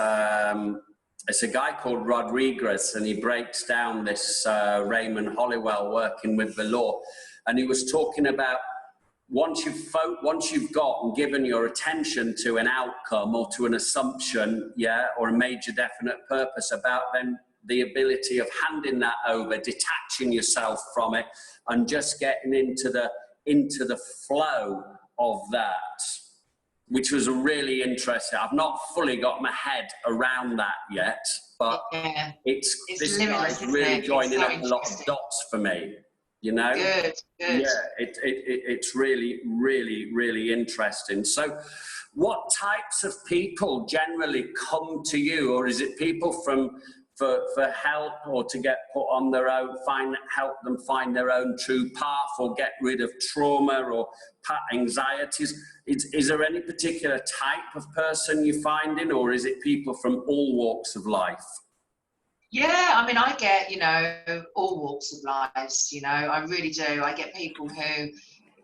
it's a guy called Rodriguez, and he breaks down this Raymond Hollowell working with the law. And he was talking about once you've got and given your attention to an outcome or to an assumption, or a major definite purpose, about then the ability of handing that over, detaching yourself from it, and just getting into the flow of that. which was really interesting. I've not fully got my head around that yet, but yeah. it's this limitless, guy's isn't really it? joining So up a lot of dots for me, you know? Good, good. Yeah, it's really, really, really interesting. So what types of people generally come to you, or is it people for help or to get put on their own, help them find their own true path or get rid of trauma or anxieties? Is there any particular type of person you're finding, or is it people from all walks of life? Yeah, I mean, I get, you know, all walks of lives, you know, I really do. I get people who,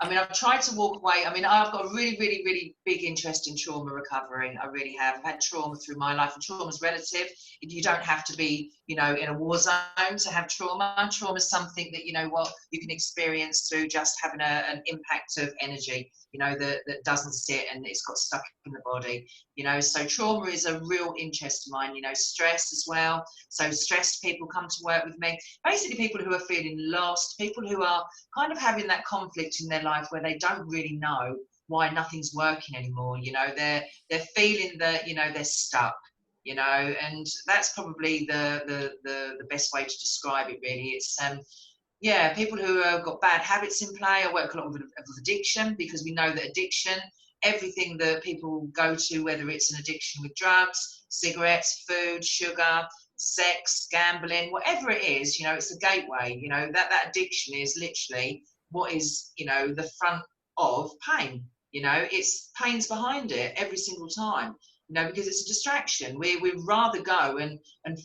I mean, I've tried to walk away. I mean, I've got a really, really, really big interest in trauma recovery. I really have. I've had trauma through my life, and trauma is relative. You don't have to be, you know, in a war zone to have trauma. Trauma is something that, you know what, you can experience through just having an impact of energy, you know, that doesn't sit and it's got stuck in the body, you know. So trauma is a real interest of mine, you know, stress as well. So stressed people come to work with me. Basically people who are feeling lost, people who are kind of having that conflict in their life where they don't really know why nothing's working anymore. You know, they're feeling that, you know, they're stuck, you know, and that's probably the best way to describe it, really. It's yeah, people who have got bad habits in play. I work a lot with addiction, because we know that addiction, everything that people go to, whether it's an addiction with drugs, cigarettes, food, sugar, sex, gambling, whatever it is, you know, it's a gateway. You know, that addiction is literally what is, you know, the front of pain. You know, it's pain's behind it every single time, you know, because it's a distraction. We'd rather go and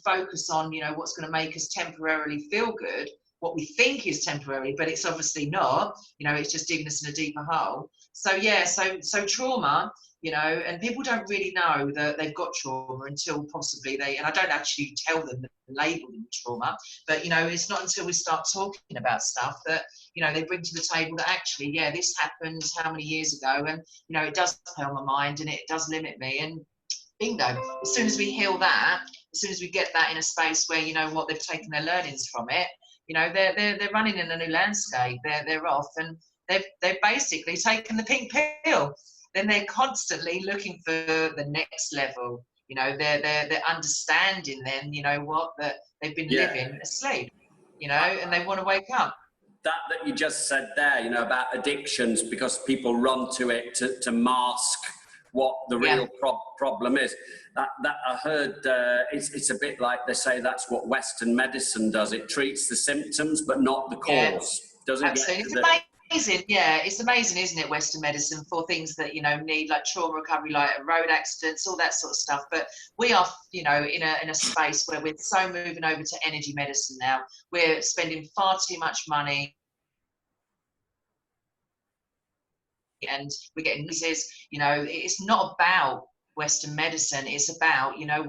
focus on, you know, what's going to make us temporarily feel good, what we think is temporary, but it's obviously not. You know, it's just digging us in a deeper hole. So yeah, so trauma, you know, and people don't really know that they've got trauma until possibly and I don't actually tell them, label them trauma, but, you know, it's not until we start talking about stuff that, you know, they bring to the table that actually, yeah, this happened how many years ago, and, you know, it does play on my mind and it does limit me, and bingo, as soon as we heal that, as soon as we get that in a space where, you know what, they've taken their learnings from it, you know, they're running in a new landscape, they're off, and they've basically taken the pink pill. Then they're constantly looking for the next level. You know, they're understanding then, you know what, that they've been living asleep, you know, and they want to wake up. That you just said there, you know, about addictions, because people run to it to mask what the real problem is. That I heard, it's a bit like they say that's what Western medicine does. It treats the symptoms, but not the cause. Doesn't absolutely. get to the... Amazing, yeah, it's amazing, isn't it, Western medicine, for things that, you know, need, like trauma recovery, like road accidents, all that sort of stuff. But we are, you know, in a space where we're so moving over to energy medicine now. We're spending far too much money, and we're getting diseases. You know, it's not about Western medicine. It's about, you know,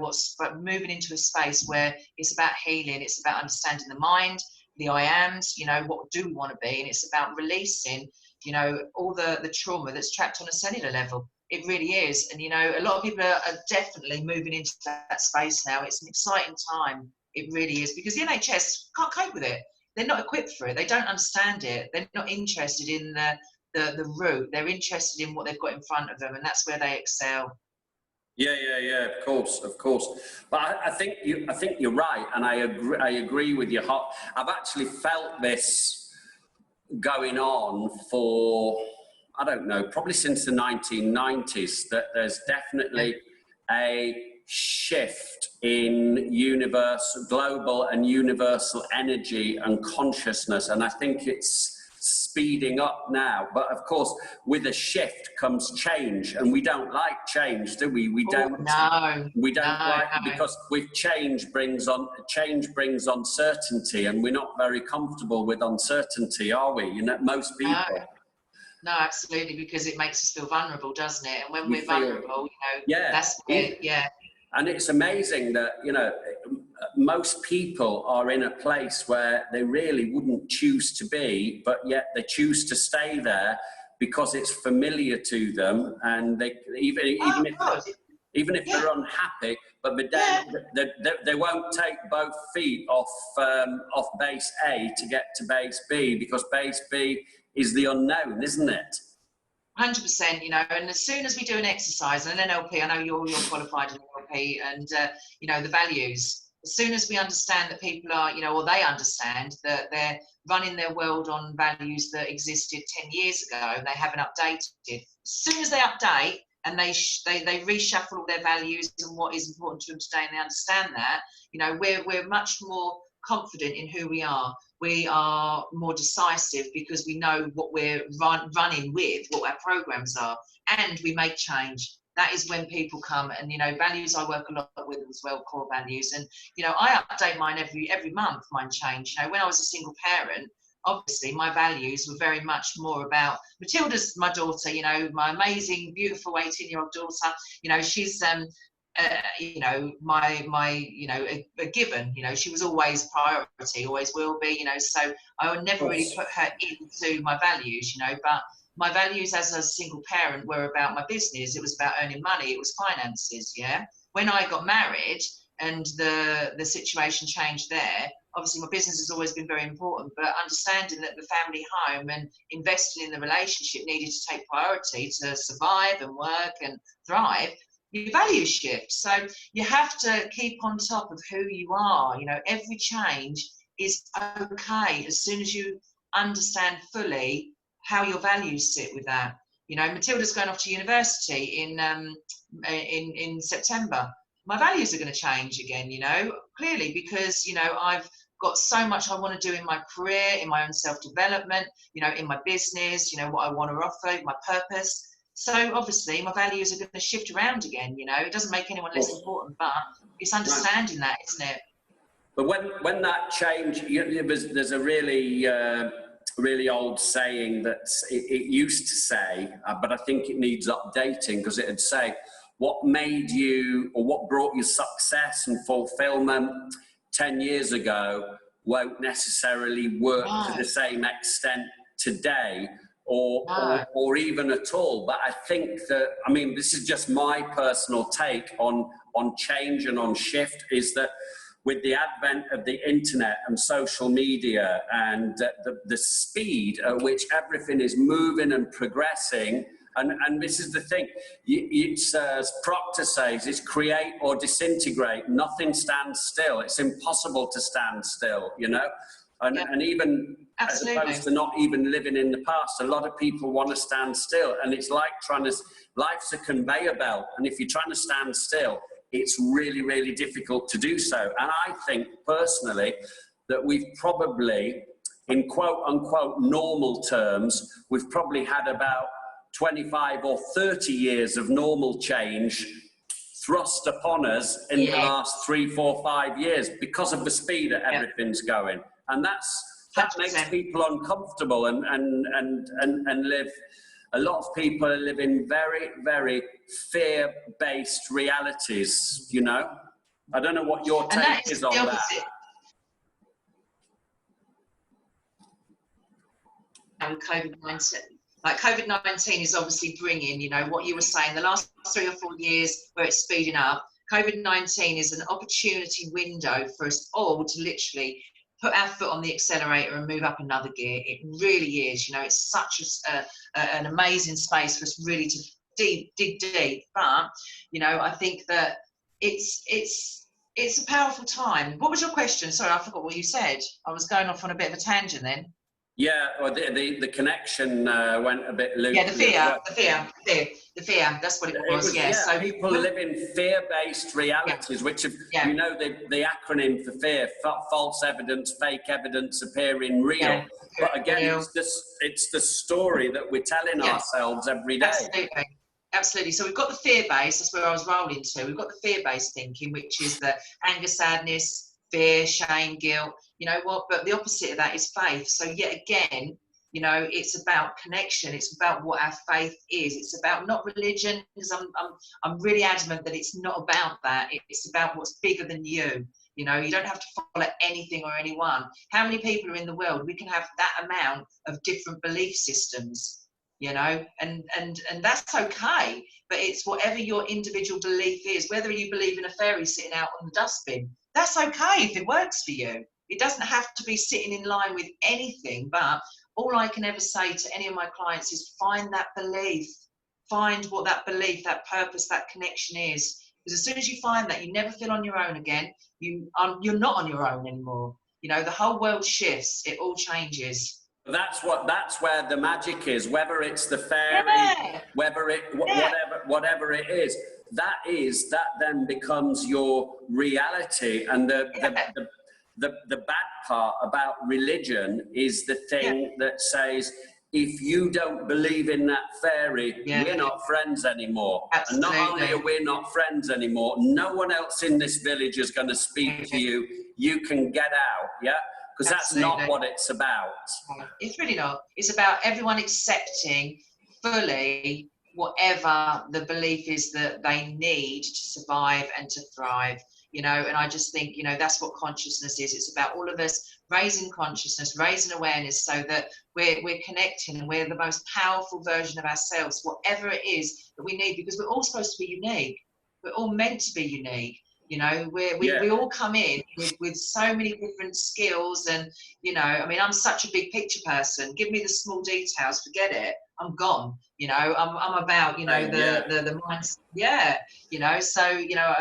moving into a space where it's about healing. It's about understanding the mind, the I ams, you know, what do we want to be? And it's about releasing, you know, all the trauma that's trapped on a cellular level. It really is. And, you know, a lot of people are definitely moving into that space now. It's an exciting time. It really is, because the NHS can't cope with it. They're not equipped for it. They don't understand it. They're not interested in the route. They're interested in what they've got in front of them, and that's where they excel. Yeah, of course. But I think you're right, and I agree with you. I've actually felt this going on for, I don't know, probably since the 1990s, that there's definitely a shift in global and universal energy and consciousness, and I think it's speeding up now. But of course, with a shift comes change, and we don't like change, do we? We don't like it, because with change brings uncertainty, and we're not very comfortable with uncertainty, are we? You know, most people. No, absolutely, because it makes us feel vulnerable, doesn't it? And when we're vulnerable, you know, that's it. Yeah. And it's amazing that, you know, most people are in a place where they really wouldn't choose to be, but yet they choose to stay there because it's familiar to them, and they even if they're unhappy, but they won't take both feet off base A to get to base B, because base B is the unknown, isn't it? 100%, you know, and as soon as we do an exercise and an NLP, I know you're qualified in NLP, and you know, the values, as soon as we understand that people are, you know, or they understand that they're running their world on values that existed 10 years ago and they haven't updated, as soon as they update and they reshuffle all their values and what is important to them today, and they understand that, you know, we're much more confident in who we are. We are more decisive because we know what we're running with, what our programs are, and we make change. That is when people come, and, you know, values I work a lot with as well, core values. And, you know, I update mine every month, mine change. You know, when I was a single parent, obviously my values were very much more about Matilda's my daughter, you know, my amazing, beautiful 18-year-old daughter. You know, she's, you know, you know, a given, you know, she was always priority, always will be, you know, so I would never really put her into my values, you know, but my values as a single parent were about my business. It was about earning money. It was finances. Yeah. When I got married and the situation changed there, obviously my business has always been very important, but understanding that the family home and investing in the relationship needed to take priority to survive and work and thrive, your values shift. So you have to keep on top of who you are. You know, every change is okay as soon as you understand fully how your values sit with that. You know, Matilda's going off to university in September. My values are going to change again, you know, clearly, because, you know, I've got so much I want to do in my career, in my own self-development, you know, in my business, you know, what I want to offer, my purpose. So obviously my values are going to shift around again, you know. It doesn't make anyone less important, but it's understanding that, isn't it? But when that change, there's a really old saying that it used to say, but I think it needs updating, because it'd say, what made you, or what brought you success and fulfillment 10 years ago won't necessarily work to the same extent today, or even at all. But I think that, I mean, this is just my personal take on change and on shift, is that with the advent of the internet and social media and the speed at which everything is moving and progressing, and this is the thing, it's as Proctor says, it's create or disintegrate. Nothing stands still. It's impossible to stand still, you know. And even Absolutely. as opposed to not even living in the past, a lot of people want to stand still, and it's like life's a conveyor belt, and if you're trying to stand still, it's really, really difficult to do so. And I think personally that we've probably, in quote unquote normal terms, we've probably had about 25 or 30 years of normal change thrust upon us in the last 3, 4, 5 years because of the speed that everything's going. And that 100%. Makes people uncomfortable and live. A lot of people are living very, very fear-based realities, you know. I don't know what your take is on that. And COVID-19, like COVID-19 is obviously bringing, you know, what you were saying, the last 3 or 4 years where it's speeding up. COVID-19 is an opportunity window for us all to literally put our foot on the accelerator and move up another gear. It really is, you know, it's such an amazing space for us really to dig deep. But, you know, I think that it's a powerful time. What was your question? Sorry, I forgot what you said. I was going off on a bit of a tangent then. Yeah, well, the connection went a bit loose. Yeah, the fear. That's what it was. Yeah. So people live in fear-based realities, which, you know, the acronym for fear: false evidence, fake evidence appearing real. Yeah. But again, it's the story that we're telling ourselves every day. Absolutely. Absolutely. So we've got the fear-based. That's where I was rolling to. We've got the fear-based thinking, which is the anger, sadness, fear, shame, guilt. You know what? But the opposite of that is faith. So yet again, you know, it's about connection. It's about what our faith is. It's about not religion, because I'm really adamant that it's not about that. It's about what's bigger than you. You know, you don't have to follow anything or anyone. How many people are in the world? We can have that amount of different belief systems, you know, and that's okay. But it's whatever your individual belief is, whether you believe in a fairy sitting out on the dustbin, that's okay if it works for you. It doesn't have to be sitting in line with anything, but all I can ever say to any of my clients is find that belief, find what that belief, that purpose, that connection is. Because as soon as you find that, you never feel on your own again. You're not on your own anymore. You know, the whole world shifts. It all changes. That's where the magic is. Whether it's the fairy, Yeah. whether it whatever it is, that then becomes your reality. And the bad part about religion is the thing that says, if you don't believe in that fairy, we're not friends anymore. Absolutely. And not only are we not friends anymore, no one else in this village is going to speak to you. You can get out, because that's not what it's about. It's really not. It's about everyone accepting fully whatever the belief is that they need to survive and to thrive. You know, and I just think, you know, that's what consciousness is. It's about all of us raising consciousness, raising awareness, so that we're connecting and we're the most powerful version of ourselves, whatever it is that we need, because we're all supposed to be unique. We're all meant to be unique. You know, we all come in with so many different skills, and, you know, I mean, I'm such a big picture person. Give me the small details, forget it. I'm gone. You know, I'm about, you know, the mindset. Yeah. You know, so, you know,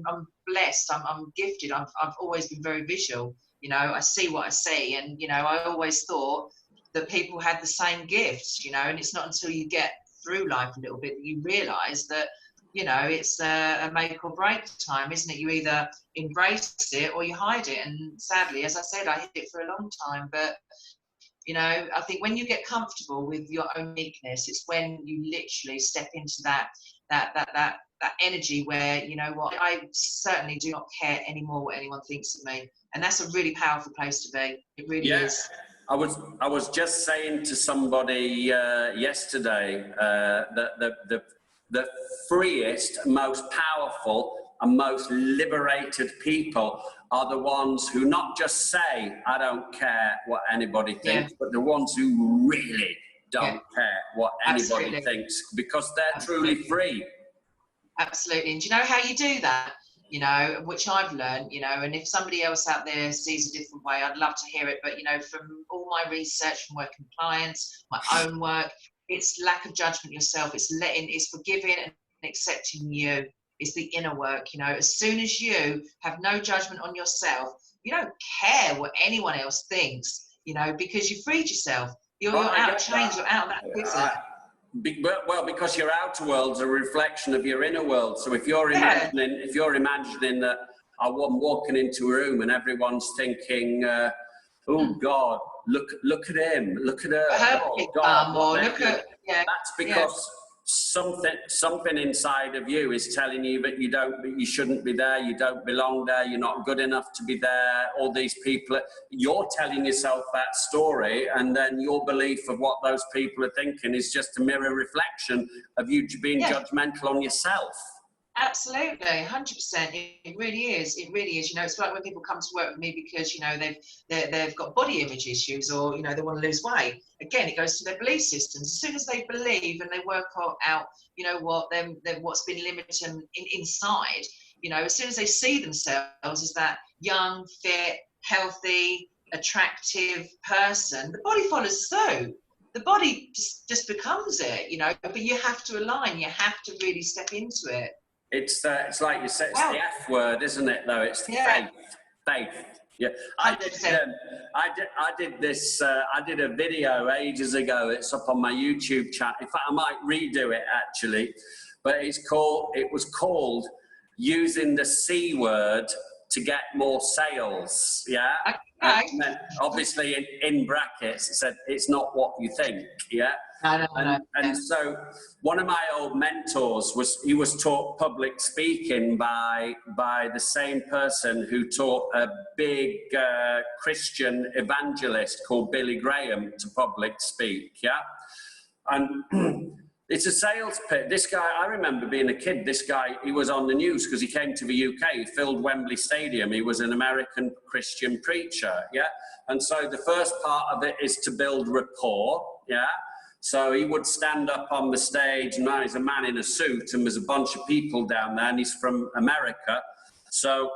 I'm blessed. I'm gifted. I've always been very visual. You know, I see what I see, and, you know, I always thought that people had the same gifts. You know, and it's not until you get through life a little bit that you realise that, you know, it's a make or break time, isn't it? You either embrace it or you hide it. And sadly, as I said, I hid it for a long time. But, you know, I think when you get comfortable with your own uniqueness, it's when you literally step into that energy where, you know what, I certainly do not care anymore what anyone thinks of me. And that's a really powerful place to be. It really is. I was just saying to somebody yesterday that the freest, most powerful and most liberated people are the ones who not just say, I don't care what anybody thinks, but the ones who really don't care what anybody thinks, because they're truly free. Absolutely. And do you know how you do that? You know, which I've learned, you know, and if somebody else out there sees a different way, I'd love to hear it. But, you know, from all my research, from working with clients, my own work, it's lack of judgment yourself. It's forgiving and accepting you. It's the inner work. You know, as soon as you have no judgment on yourself, you don't care what anyone else thinks, you know, because you freed yourself. You're out of chains, you're out of that prison. Well, because your outer world's a reflection of your inner world. So if you're imagining that I'm walking into a room and everyone's thinking, oh God, look at him, look at her. Oh God, that's because something inside of you is telling you that you shouldn't be there, you don't belong there, you're not good enough to be there. All these people, you're telling yourself that story, and then your belief of what those people are thinking is just a mirror reflection of you being judgmental on yourself. Absolutely, 100%. It really is. It really is. You know, it's like when people come to work with me because, you know, they've got body image issues, or, you know, they want to lose weight. Again, it goes to their belief systems. As soon as they believe and they work out, you know what, what's been limiting inside, you know, as soon as they see themselves as that young, fit, healthy, attractive person, the body follows suit. The body just becomes it, you know, but you have to align. You have to really step into it. It's like you said, it's the F word, isn't it? Though it's faith. Yeah, I did this. I did a video ages ago. It's up on my YouTube channel. In fact, I might redo it actually. But it was called "Using the C Word to Get More Sales." Yeah. Okay. And obviously, in brackets, it said it's not what you think. Yeah. And so one of my old mentors was taught public speaking by the same person who taught a big Christian evangelist called Billy Graham to public speak. Yeah. And it's a sales pitch. This guy, I remember being a kid, this guy, he was on the news because he came to the UK, he filled Wembley Stadium. He was an American Christian preacher, yeah? And so the first part of it is to build rapport, yeah? So he would stand up on the stage, and now he's a man in a suit, and there's a bunch of people down there, and he's from America. So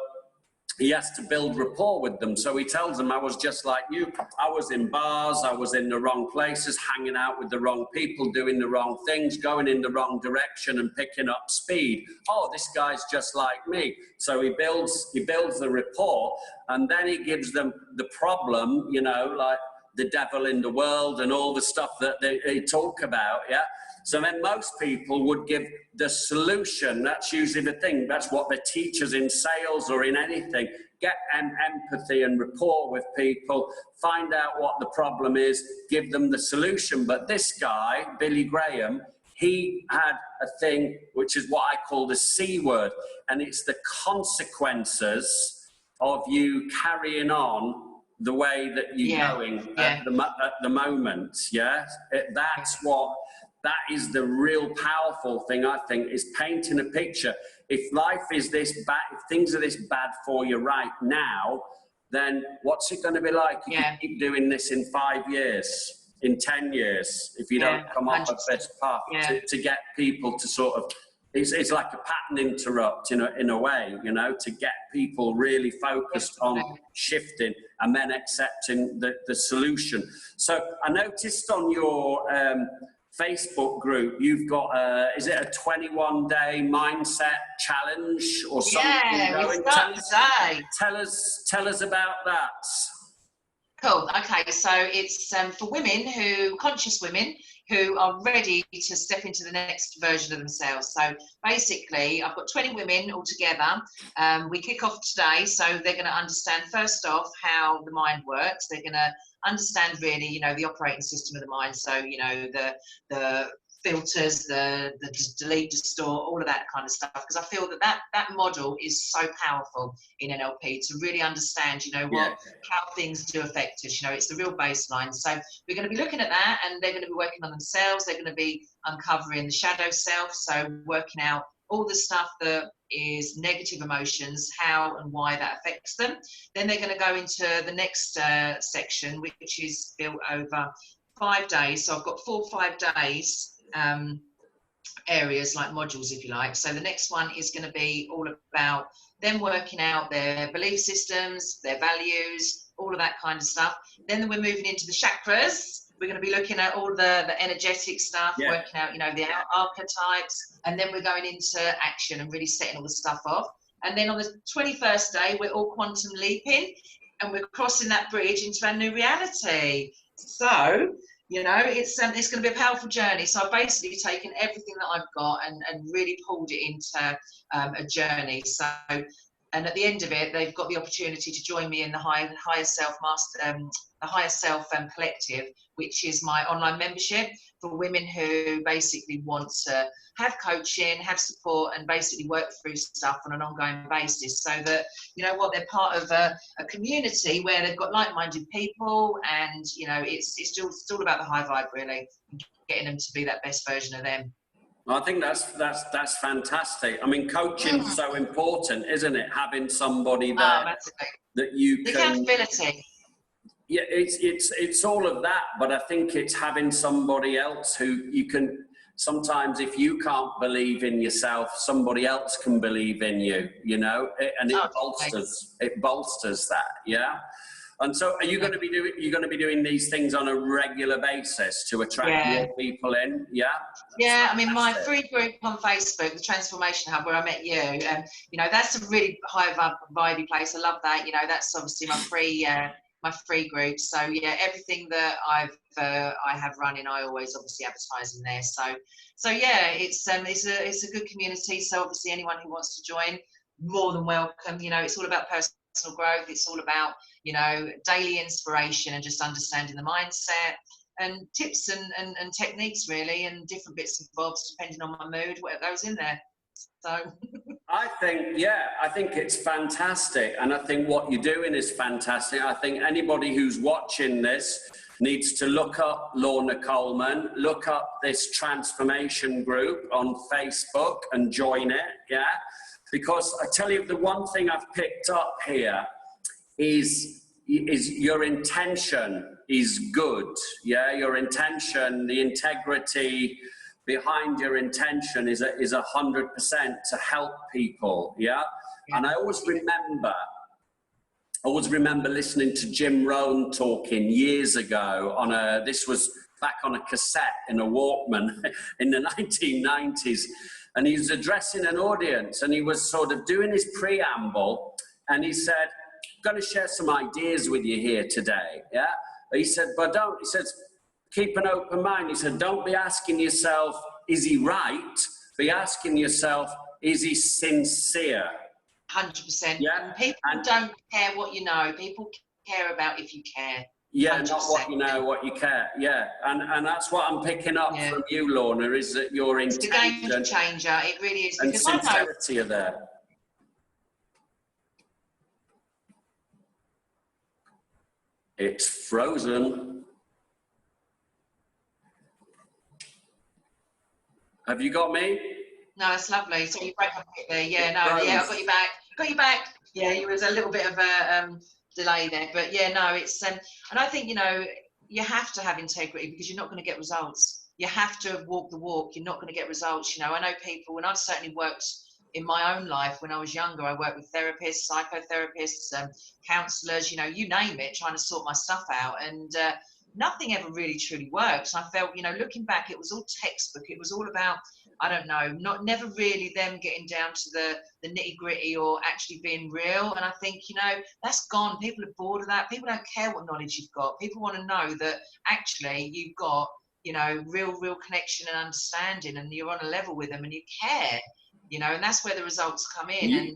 he has to build rapport with them. So he tells them, I was just like you. I was in bars, I was in the wrong places, hanging out with the wrong people, doing the wrong things, going in the wrong direction and picking up speed. Oh, this guy's just like me. So he builds the rapport, and then he gives them the problem, you know, like the devil in the world and all the stuff that they talk about, yeah? So then most people would give the solution. That's usually the thing. That's what the teachers in sales or in anything, get empathy and rapport with people, find out what the problem is, give them the solution. But this guy, Billy Graham, he had a thing which is what I call the C word, and it's the consequences of you carrying on the way that you're going at the moment, yeah? That is the real powerful thing, I think, is painting a picture. If life is this bad, if things are this bad for you right now, then what's it going to be like if you keep doing this in 5 years, in 10 years, if you don't come up with this path to get people to sort of, it's like a pattern interrupt in a way, you know, to get people really focused on shifting and then accepting the solution. So I noticed on your Facebook group, you've got is it a 21-day mindset challenge or something? Yeah, we start today. Tell us about that. Cool. Okay, so it's for women conscious women who are ready to step into the next version of themselves. So basically, I've got 20 women all together. We kick off today, so they're going to understand first off how the mind works. They're going to understand really, you know, the operating system of the mind. So, you know, the filters, the delete, distort, all of that kind of stuff. Because I feel that model is so powerful in NLP to really understand, you know, how things do affect us. You know, it's the real baseline. So we're going to be looking at that, and they're going to be working on themselves. They're going to be uncovering the shadow self. So working out all the stuff that is negative emotions, how and why that affects them. Then they're going to go into the next section, which is built over 5 days. So I've got 4 or 5 days areas, like modules, if you like. So the next one is going to be all about them working out their belief systems, their values, all of that kind of stuff. Then we're moving into the chakras. We're going to be looking at all the energetic stuff, working out, you know, the archetypes, and then we're going into action and really setting all the stuff off. And then on the 21st day, we're all quantum leaping, and we're crossing that bridge into our new reality. So, you know, it's going to be a powerful journey. So I've basically taken everything that I've got and really pulled it into a journey. So, and at the end of it, they've got the opportunity to join me in the higher self collective, which is my online membership for women who basically want to have coaching, have support, and basically work through stuff on an ongoing basis, so that, you know what, they're part of a community where they've got like-minded people, and, you know, it's all about the high vibe, really, getting them to be that best version of them. I think that's fantastic. I mean, coaching is so important, isn't it? Having somebody there that you can. Accountability. Yeah, it's all of that, but I think it's having somebody else who you can. Sometimes, if you can't believe in yourself, somebody else can believe in you. You know, and it bolsters that. Yeah. And so, are you going to be doing these things on a regular basis to attract more people in? Yeah. Yeah, I mean, my free group on Facebook, the Transformation Hub, where I met you, you know, that's a really high vibey place. I love that. You know, that's obviously my free group. So yeah, everything that I have running, I always obviously advertise in there. So yeah, it's a good community. So obviously, anyone who wants to join, more than welcome. You know, it's all about personal growth. It's all about, you know, daily inspiration and just understanding the mindset and tips and techniques, really, and different bits and bobs depending on my mood, whatever goes in there. So I think it's fantastic, and I think what you're doing is fantastic. I think anybody who's watching this needs to look up Lorna Coleman, look up this transformation group on Facebook and join it, yeah? Because I tell you, the one thing I've picked up here is your intention is good, yeah? Your intention, the integrity behind your intention is 100% to help people, yeah? And I always remember always remember listening to Jim Rohn talking years ago on this was back on a cassette in a Walkman in the 1990s. And he was addressing an audience and he was sort of doing his preamble and he said, I'm going to share some ideas with you here today. Yeah. He said, but don't, he says, keep an open mind. He said, don't be asking yourself, is he right? Be asking yourself, is he sincere? 100%. Yeah. And people don't care what you know. People care about if you care. Yeah, 100%. not what you know, what you care. Yeah, and that's what I'm picking up from you, Lorna, is that your intention it's a game changer. It really is. And because sincerity are there. It's frozen. Have you got me? No, it's lovely. So you break up a bit there. Yeah, no, yeah, I've got you back. Got you back. Yeah, it was a little bit of a delay there, but yeah, no, it's and I think, you know, you have to have integrity because you're not going to get results. You have to walk the walk. You're not going to get results. You know, I know people, and I've certainly worked in my own life when I was younger. I worked with therapists, psychotherapists, counsellors, you know, you name it, trying to sort my stuff out, and nothing ever really truly works. I felt, you know, looking back, it was all textbook. It was all about, I don't know, never really them getting down to the nitty gritty or actually being real. And I think, you know, that's gone. People are bored of that. People don't care what knowledge you've got. People want to know that actually you've got, you know, real connection and understanding, and you're on a level with them and you care, you know, and that's where the results come in.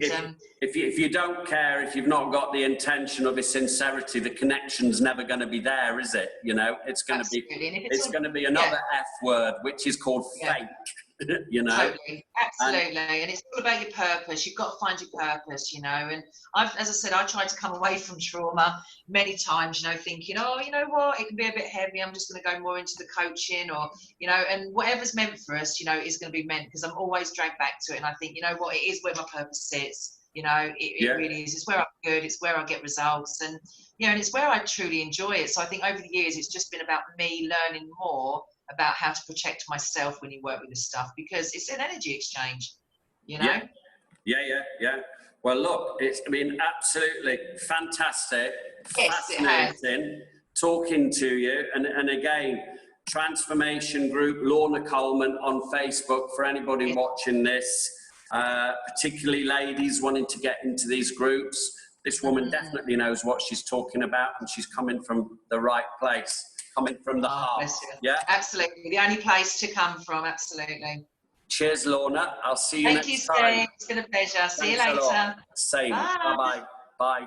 If you don't care, if you've not got the intention of a sincerity, the connection's never going to be there, is it? You know, it's going to be another F word, which is called fake. You know, totally, absolutely, and it's all about your purpose. You've got to find your purpose, you know. And as I said, I tried to come away from trauma many times, you know, thinking, oh, you know what, it can be a bit heavy. I'm just going to go more into the coaching, or, you know, and whatever's meant for us, you know, is going to be meant, because I'm always dragged back to it. And I think, you know what, it is where my purpose sits. You know, it really is. It's where I'm good. It's where I get results, and you know, and it's where I truly enjoy it. So I think over the years, it's just been about me learning more about how to protect myself when you work with this stuff, because it's an energy exchange, you know? Yeah. Well, look, it's been absolutely fantastic, fascinating talking to you. And again, Transformation Group, Lorna Coleman on Facebook for anybody watching this, particularly ladies wanting to get into these groups. This woman definitely knows what she's talking about, and she's coming from the right place. Coming from the heart. Yeah, absolutely. The only place to come from. Absolutely. Cheers, Lorna. I'll see you next time. Thank you, Steve. It's been a pleasure. See you later. Same. Bye-bye. Bye.